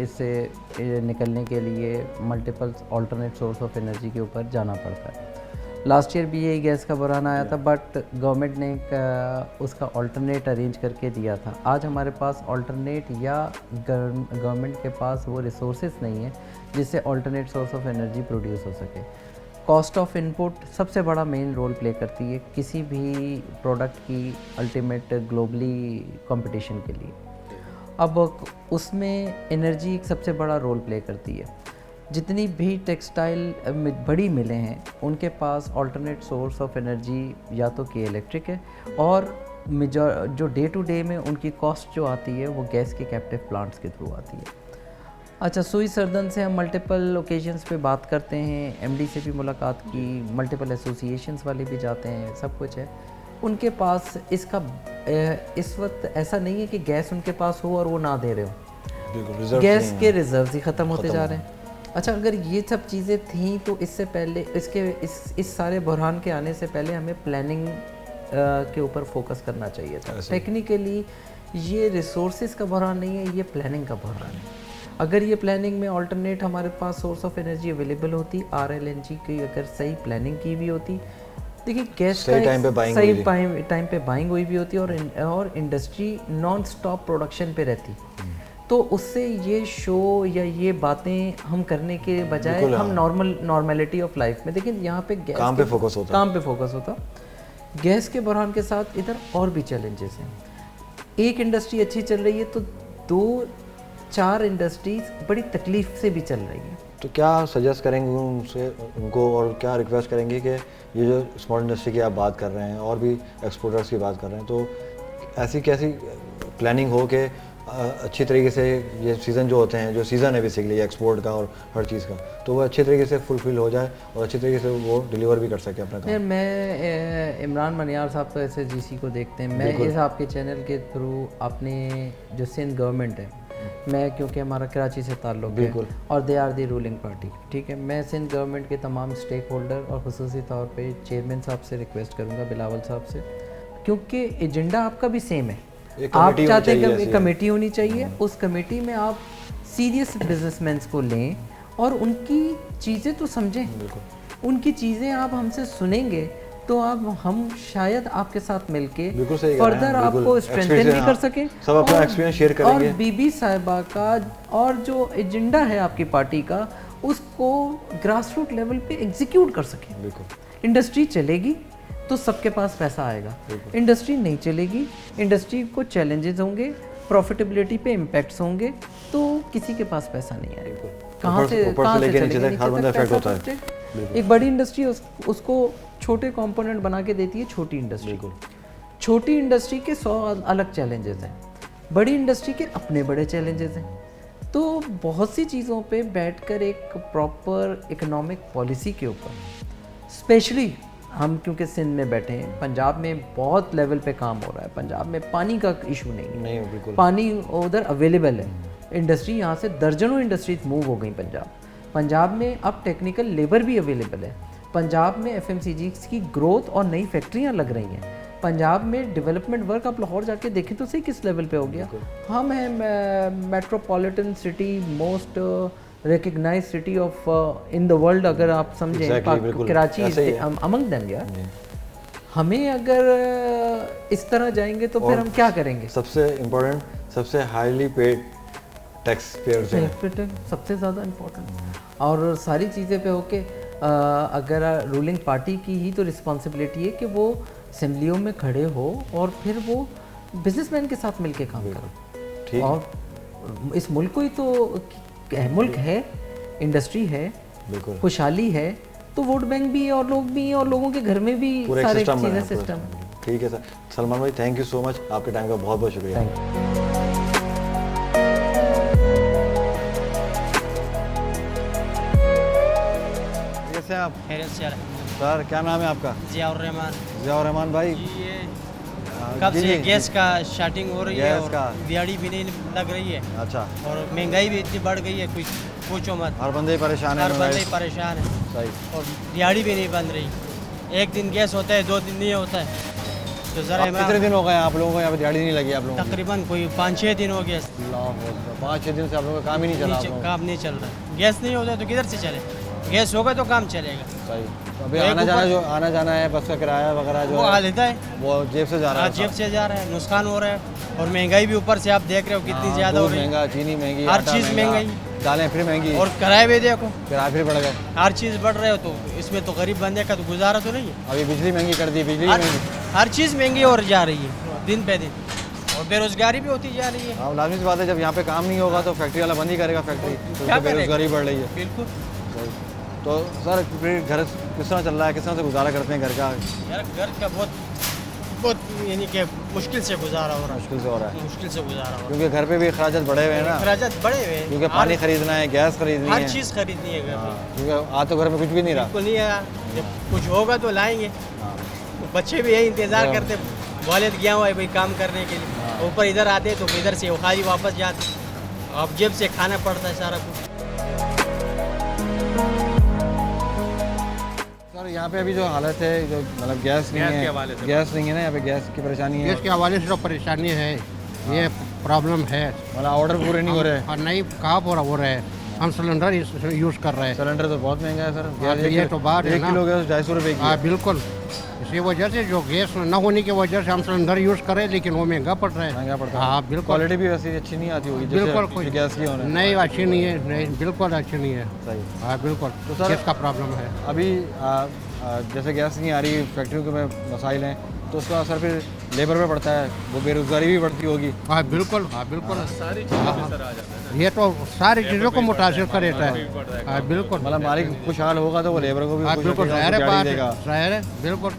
इससे निकलने के लिए multiple alternate source of energy के ऊपर जाना पड़ता है। लास्ट ईयर भी यही गैस का बुरहान आया था, बट गवर्नमेंट ने उसका अल्टरनेट अरेंज करके दिया था। आज हमारे पास अल्टरनेट या गवर्नमेंट के पास वो रिसोर्सेज नहीं है जिससे alternate source of energy produce हो सके। कॉस्ट ऑफ इनपुट सबसे बड़ा मेन रोल प्ले करती है किसी भी प्रोडक्ट की अल्टीमेट ग्लोबली कंपटीशन के लिए। अब उसमें एनर्जी एक सबसे बड़ा रोल प्ले करती है। जितनी भी टेक्सटाइल बड़ी मिलें हैं उनके पास अल्टरनेट सोर्स ऑफ एनर्जी या तो कि इलेक्ट्रिक है, और जो डे टू डे में उनकी कॉस्ट जो आती है वो गैस के कैप्टिव प्लांट्स के थ्रू आती है। अच्छा, सुई सर्दन से हम मल्टीपल ओकेजन्स पे बात करते हैं, एमडी से भी मुलाकात की, मल्टीपल एसोसिएशंस वाले भी जाते हैं, सब कुछ है उनके पास। इसका इस वक्त ऐसा नहीं है कि गैस उनके पास हो और वो ना दे रहे हो, गैस के रिजर्व्स ही ख़त्म होते जा रहे हैं। अच्छा, अगर ये सब चीज़ें थीं तो इससे पहले इस सारे बुरहान के आने से पहले हमें प्लानिंग के ऊपर फोकस करना चाहिए था। टेक्निकली ये रिसोर्सेज का बुरहान नहीं है, ये प्लानिंग का बुरहान है। अगर ये प्लानिंग में अल्टरनेट हमारे पास सोर्स ऑफ एनर्जी अवेलेबल होती, RLNG की अगर सही प्लानिंग की भी होती, देखिए गैस सही टाइम पे बाइंग हुई भी होती और इंडस्ट्री नॉन स्टॉप प्रोडक्शन पे रहती, तो उससे ये शो या ये बातें हम करने के बजाय हम नॉर्मेलिटी ऑफ लाइफ में, लेकिन यहाँ पे गैस काम पे फोकस होता। गैस के बुरहान के साथ इधर और भी चैलेंजेस हैं। एक इंडस्ट्री अच्छी चल रही है तो 2-4 इंडस्ट्रीज बड़ी तकलीफ से भी चल रही हैं। तो क्या सजेस्ट करेंगे उनको और क्या रिक्वेस्ट करेंगे कि ये जो स्मॉल इंडस्ट्री की आप बात कर रहे हैं और भी एक्सपोर्टर्स की बात कर रहे हैं, तो ऐसी कैसी प्लानिंग हो कि अच्छी तरीके से ये सीज़न जो होते हैं, जो सीज़न है बेसिकली एक्सपोर्ट का और हर चीज़ का, तो वो अच्छे तरीके से फुलफिल हो जाए और अच्छी तरीके से वो डिलीवर भी कर सके अपना काम। मैं इमरान मनियार साहब तो ऐसे GC को देखते हैं, मैं इस आपके चैनल के थ्रू अपने जो सिंध गवर्नमेंट है, मैं क्योंकि हमारा कराची से ताल्लुक़ है और they are the ruling party, ठीक है, मैं सिंध गवर्नमेंट के तमाम स्टेक होल्डर और ख़ुसूसी तौर पे चेयरमैन साहब से रिक्वेस्ट करूँगा, बिलावल साहब से, क्योंकि एजेंडा आपका भी सेम है। आप चाहते हैं कि एक कमेटी होनी चाहिए, उस कमेटी में आप सीरियस बिजनेसमैन को लें और उनकी चीज़ें तो समझें, उनकी चीज़ें आप हमसे सुनेंगे तो अब हम शायद आपके साथ मिलके बिल्कुल सही कह रहे हैं, फर्दर बिल्कुल। आपको स्ट्रेंथन भी Experience, कर हाँ। सकें, सब अपना और- experience share करेंगे। और बीबी साहिबा का और जो एजेंडा है आपकी पार्टी का उसको ग्रास रूट लेवल पे एग्जीक्यूट कर सकें। बिल्कुल। इंडस्ट्री चलेगी तो सबके पास पैसा आएगा, इंडस्ट्री नहीं चलेगी, इंडस्ट्री को चैलेंजेस होंगे, प्रॉफिटेबिलिटी पे इम्पैक्ट्स होंगे, तो किसी के पास पैसा नहीं आएगा। कहाँ ऊपर से से कहाँ से लेके नीचे चलेगा? तक हर नीचे बंदा तक affect पैसा होता है। पहुंचे। एक बड़ी इंडस्ट्री उसको छोटे कंपोनेंट बना के देती है छोटी इंडस्ट्री। छोटी इंडस्ट्री के 100 अलग चैलेंजेस हैं, बड़ी इंडस्ट्री के अपने बड़े चैलेंजेस हैं। तो बहुत सी चीज़ों पे बैठकर एक प्रॉपर इकोनॉमिक पॉलिसी के ऊपर, स्पेशली हम क्योंकि सिंध में बैठे हैं, पंजाब में बहुत लेवल पे काम हो रहा है, पंजाब में पानी का इशू नहीं है, बिल्कुल। पानी उधर अवेलेबल है, इंडस्ट्री यहाँ से दर्जनों इंडस्ट्रीज मूव हो गई पंजाब में अब टेक्निकल लेबर भी अवेलेबल है, पंजाब में FMCGs की ग्रोथ और नई फैक्ट्रियाँ लग रही हैं, पंजाब में डेवलपमेंट वर्क आप लाहौर जाके देखें तो सही किस लेवल पे हो गया। हम हैं metropolitan city, most recognise city of in the world, अगर आप समझें कराची अमंग देम यार। हमें अगर इस तरह जाएंगे तो फिर हम क्या करेंगे? सबसे इम्पोर्टेंट, सबसे हाईली पेड टैक्स पेयर्स हैं, सबसे ज़्यादा इम्पोर्टेंट। और सारी चीज़ें पे होके अगर रूलिंग पार्टी की ही तो रिस्पॉन्सिबिलिटी है कि वो असेंबलियों में खड़े हो और फिर वो बिजनेसमैन के साथ मिलके काम करो। और इस मुल्क को ही तो मुल्क है, इंडस्ट्री है, खुशहाली है, तो वोट बैंक भी है और लोग भी हैं और लोगों के घर में भी सारे चीज़ें सिस्टम। ठीक है सर। सलमान भाई थैंक यू सो मच, आपके टाइम का बहुत बहुत शुक्रिया। कैसे हैं आप? सर क्या नाम है आपका? जियाउर रहमान। जियाउर रहमान भाई, ये कब से गैस का स्टार्टिंग हो रही है गैस का और दिहाड़ी भी नहीं लग रही है। अच्छा। और महंगाई भी इतनी बढ़ गई है, कुछ पूछो मत। हर बंदे परेशान है, हर बंदे परेशान है। सही। और दिहाड़ी भी नहीं बन रही, एक दिन गैस होता है, 2 दिन नहीं होता है। तो जरा कितने दिन हो गए आप लोगों को यहाँ पे दिहाड़ी नहीं लगी? आप लोगों को तकरीबन कोई 5-6 दिन हो गए। 5-6 दिन से आप लोगों का काम ही नहीं चला? काम नहीं चल रहा, गैस नहीं होता तो किधर से चले? गैस होगा तो काम चलेगा। सही। तो अभी आना जाना है, बस का किराया वगैरह जो वो लेता है, वो जेब से जा रहा है। जेब से जा रहा है, नुकसान हो रहा है। और महंगाई भी ऊपर से आप देख रहे हो कितनी ज़्यादा हो रही है। महंगा, चीनी महंगी, हर चीज़ महंगाई, दालें फिर महंगी, और किराए भी देखो, किराए फिर बढ़ गए। हर चीज़ बढ़ रहे हो तो इसमें तो गरीब बंदे का तो गुजारा तो नहीं है। अभी बिजली महंगी कर दी, बिजली हर चीज़ महंगी और जा रही है दिन पे दिन, और बेरोजगारी भी होती जा रही है। हाँ लाजमी सी बात है, जब यहाँ पे काम नहीं होगा तो फैक्ट्री वाला बंद ही करेगा फैक्ट्री, तो बेरोजगारी बढ़ रही है। बिल्कुल। तो सर फिर घर किस तरह चल रहा है, किस तरह से गुजारा करते हैं घर का? यार घर का बहुत यानी कि मुश्किल से गुजारा हो रहा है। मुश्किल से हो रहा है, मुश्किल से गुजारा हो रहा है, क्योंकि घर पे भी खराजात बढ़े हुए हैं ना। खराजात बढ़े हुए हैं, क्योंकि पानी खरीदना है, गैस खरीदनी है, हर चीज़ खरीदनी है घर में। क्योंकि आज तो घर में कुछ भी नहीं रहा। बिल्कुल नहीं आया, जब कुछ होगा तो लाएंगे। तो बच्चे भी यही इंतज़ार करते, वालिद गया हुआ है भाई काम करने के लिए, ऊपर इधर आते तो इधर से उखारी वापस जाते, अब जेब से खाना पड़ता है सारा कुछ। सर यहाँ पे अभी जो हालत है, जो मतलब गैस नहीं है, गैस नहीं है ना यहाँ पे, गैस की परेशानी है। गैस के हवाले से जो परेशानी है, ये प्रॉब्लम है। मतलब ऑर्डर पूरे नहीं हो रहे और नहीं कहाँ पूरा हो रहे हैं, हम सिलेंडर यूज़ कर रहे हैं। सिलेंडर तो बहुत महंगा है सर, ये तो बात है 1 किलो गैस 250 रुपये की। हाँ बिल्कुल, इसी वजह से जो गैस न होने की वजह से हम सिलेंडर यूज़ करें, लेकिन वो महंगा पड़ रहा है। महंगा पड़ता है। हाँ बिल्कुल। क्वालिटी भी वैसे अच्छी नहीं आती होगी बिल्कुल, कोई गैस की होने। नहीं अच्छी नहीं है, नहीं बिल्कुल अच्छी नहीं है। सही। हाँ बिल्कुल, तो सर गैस का प्रॉब्लम है। अभी जैसे गैस नहीं आ रही, फैक्ट्रियों के में मसाइल हैं, तो उसका असर फिर लेबर पे पड़ता है, वो बेरोजगारी भी बढ़ती होगी। हाँ बिल्कुल, हाँ बिल्कुल, सारी चीज़ों पे असर आ जाता है। ये तो सारी चीज़ों को मुतासिर करता है। हाँ बिल्कुल, मतलब मालिक खुशहाल होगा तो वो लेबर को भी हाँ बिल्कुल, ज़ाहिर है बात है, ज़ाहिर है बिल्कुल।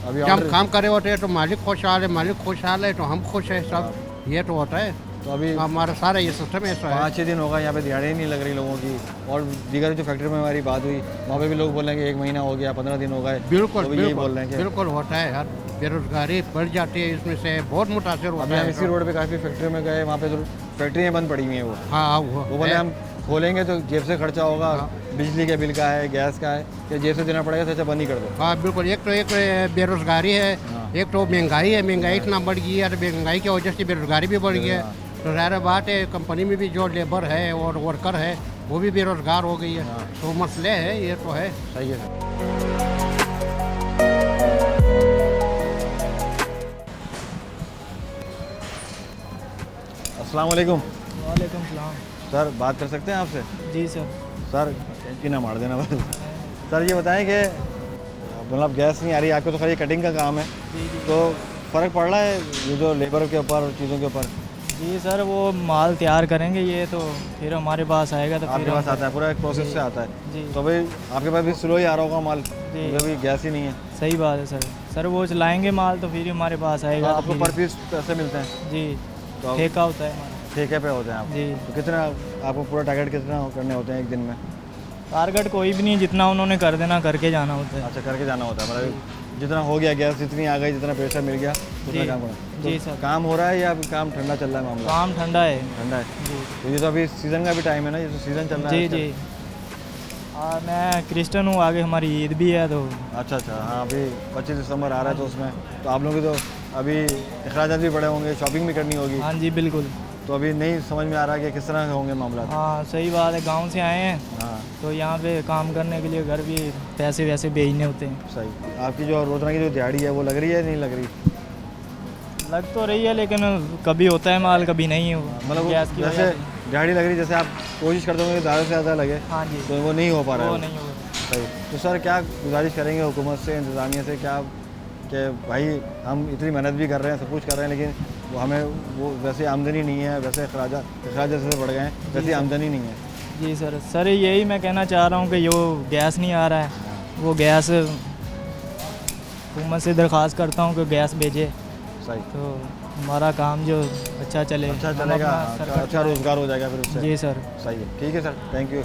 अभी जब हम काम करे होते हैं तो मालिक खुशहाल है, मालिक खुशहाल है तो हम खुश है, सब ये तो होता है। तो अभी हमारा सारा ये सिस्टम ऐसा है। 5-6 दिन होगा यहाँ पे दिहाड़ी नहीं लग रही लोगों की, और दीगर जो फैक्ट्री में हमारी बात हुई वहाँ पे भी लोग बोल रहे हैं कि 1 महीना हो गया, 15 दिन हो गए। बिल्कुल यही बोल रहे हैं कि बिल्कुल होता है यार, बेरोजगारी बढ़ जाती है, इसमें से बहुत मुतासिर होता अभी है। हम इसी रोड पे काफ़ी फैक्ट्रियों में गए, वहाँ पे तो फैक्ट्रियाँ बंद पड़ी हुई हैं वो। हाँ वो बोले हम खोलेंगे तो जेब से खर्चा होगा, बिजली के बिल का है, गैस का है, या जेब से देना पड़ेगा, तो अच्छा बंद ही कर दो। हाँ बिल्कुल, एक बेरोजगारी है, एक तो महंगाई है, महंगाई इतना बढ़ गई है, महंगाई की वजह से बेरोजगारी भी बढ़ गई है। तो ज़ाहिर बात है कंपनी में भी जो लेबर है और वर्कर है वो भी बेरोजगार हो गई है। तो मसले है, ये तो है। सही है सर। अस्सलाम वालेकुम। वालेकुम सलाम। सर बात कर सकते हैं आपसे? जी सर। सर की ना मार देना बस। सर ये बताएं कि मतलब गैस नहीं आ रही आपको, तो खाली कटिंग का काम है, तो फ़र्क पड़ रहा है ये जो लेबर के ऊपर और चीज़ों के ऊपर? जी सर, वो माल तैयार करेंगे ये तो फिर हमारे पास आएगा, तो आपके फिर पास आता है, पूरा एक प्रोसेस से आता है जी। तो भाई आपके पास भी स्लो ही आ रहा होगा माल, जी। क्योंकि अभी गैस ही नहीं है। सही बात है सर। सर वो चलाएंगे माल तो फिर ही हमारे पास आएगा। तो आपको पर पीस पैसे मिलते हैं? जी, तो ठेका होता है हमारा। ठेके पे होते हैं आप? जी। तो कितना आपको पूरा टारगेट कितना करने होते हैं एक दिन में? टारगेट कोई भी नहीं, जितना उन्होंने कर देना करके जाना होता है। अच्छा, करके जाना होता है, मतलब जितना हो गया गैस जितनी आ गई, जितना प्रेशर मिल गया उतना जी। काम करना। जी तो सर। काम हो रहा है या अभी काम ठंडा चल रहा है मामला? काम ठंडा है। ठंडा है जी। तो ये तो अभी सीज़न का भी टाइम है ना, ये तो सीज़न चल रहा है जी आजकल। जी। हाँ मैं क्रिश्चियन हूँ, आगे हमारी ईद भी है तो। अच्छा अच्छा, हाँ अभी 25 दिसंबर आ रहा है, तो उसमें तो आप लोगों की तो अभी अखराजात भी बड़े होंगे, शॉपिंग भी करनी होगी। हाँ जी बिल्कुल। तो अभी नहीं समझ में आ रहा कि किस तरह होंगे मामला? हाँ सही बात है, गांव से आए हैं। हाँ। तो यहाँ पे काम करने के लिए घर भी पैसे वैसे भेजने होते हैं। सही। आपकी जो रोज़ाना की जो दिहाड़ी है वो लग रही है नहीं लग रही? लग तो रही है, लेकिन कभी होता है माल, कभी नहीं है। मतलब गैस की जैसे वजह से। दिहाड़ी लग रही, जैसे आप कोशिश करते होंगे ज़्यादा से ज़्यादा लगे, हाँ जी, तो वो नहीं हो पा रहा है। वो नहीं हो। सही। तो सर क्या गुजारिश करेंगे हुकूमत से, इंतज़ामिया से, क्या कि भाई हम इतनी मेहनत भी कर रहे हैं, सब कुछ कर रहे हैं, लेकिन वो हमें वो वैसे आमदनी नहीं है, वैसे अखराजात जैसे बढ़ गए हैं, वैसी आमदनी नहीं है। जी सर। सर यही मैं कहना चाह रहा हूँ कि जो गैस नहीं आ रहा है, वो गैस हुकूमत से दरख्वास्त करता हूँ कि गैस भेजे। सही। तो हमारा काम जो अच्छा चले, अच्छा हम चलेगा, अपना सरकार अच्छा रोज़गार हो जाएगा फिर उससे। जी सर। सही है, ठीक है सर, थैंक यू।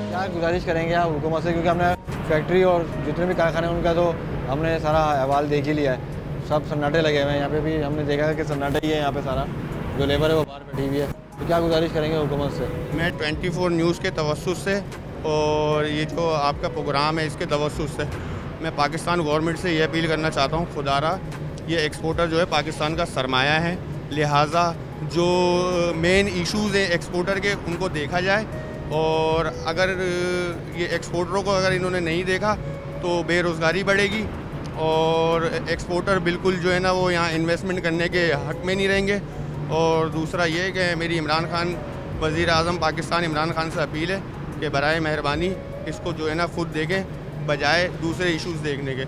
क्या गुजारिश करेंगे आप हुकूमत से, क्योंकि हमने फैक्ट्री और जितने भी कारखाने हैं उनका तो हमने सारा अहवाल देख ही लिया है, सब सन्नाटे लगे हुए हैं। यहाँ पे भी हमने देखा है कि सन्नाटा ही है, यहाँ पे सारा जो लेबर है वो बाहर बैठी हुई है। तो क्या गुजारिश करेंगे हुकूमत से? मैं 24 न्यूज़ के तवस्सुस से और ये जो आपका प्रोग्राम है इसके तवस्सुस से मैं पाकिस्तान गवर्नमेंट से ये अपील करना चाहता हूँ, खुदारा ये एक्सपोर्टर जो है पाकिस्तान का सरमाया है, लिहाजा जो मेन इश्यूज़ हैं एक्सपोर्टर के उनको देखा जाए, और अगर ये एक्सपोर्टरों को अगर इन्होंने नहीं देखा तो बेरोज़गारी बढ़ेगी और एक्सपोर्टर बिल्कुल जो है ना वो यहाँ इन्वेस्टमेंट करने के हक़ में नहीं रहेंगे। और दूसरा ये कि मेरी इमरान खान वज़ीर आज़म पाकिस्तान इमरान खान से अपील है कि बराए मेहरबानी इसको जो है ना खुद देखें बजाय दूसरे इश्यूज़ देखने के।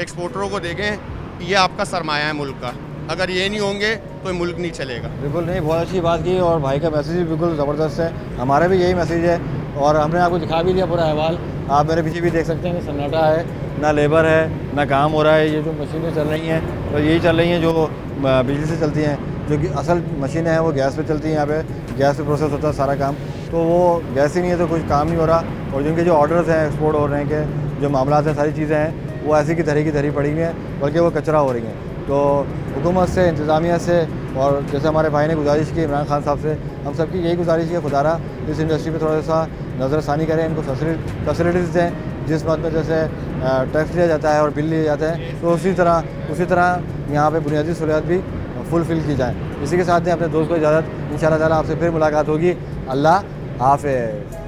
एक्सपोर्टरों को देखें, ये आपका सरमाया है मुल्क का, अगर ये नहीं होंगे तो मुल्क नहीं चलेगा। बिल्कुल नहीं, बहुत अच्छी बात की, और भाई का मैसेज भी बिल्कुल ज़बरदस्त है, हमारा भी यही मैसेज है, और हमने आपको दिखा भी दिया पूरा अहवाल। आप मेरे पीछे भी देख सकते हैं कि सन्नाटा है, ना लेबर है, ना काम हो रहा है। ये जो मशीनें चल रही हैं तो यही चल रही हैं जो बिजली से चलती हैं, जो कि असल मशीनें हैं वो गैस पे चलती हैं। यहाँ पे गैस पे प्रोसेस होता है सारा काम, तो वो गैस ही नहीं है तो कुछ काम नहीं हो रहा। और जिनके जो ऑर्डर्स हैं एक्सपोर्ट हो रहे हैं, कि जो मामला हैं, सारी चीज़ें हैं वो ऐसी की धरी पड़ी हुई हैं, बल्कि वो कचरा हो रही हैं। तो हुकूमत से, इंतज़ामिया से, और जैसे हमारे भाई ने गुजारिश की इमरान खान साहब से, हम सबकी यही गुजारिश है, खुदारा इस इंडस्ट्री पे थोड़ा सा नज़रसानी करें, इनको फैसिलिटीज़ दें। जिस बात पर जैसे टैक्स लिया जाता है और बिल लिए जाते हैं, तो उसी तरह यहाँ पे बुनियादी सहूलियात भी फुलफ़िल की जाए। इसी के साथ में अपने दोस्त को इजाज़त, इंशाअल्लाह ताला आपसे फिर मुलाकात होगी। अल्लाह हाफ़िज़।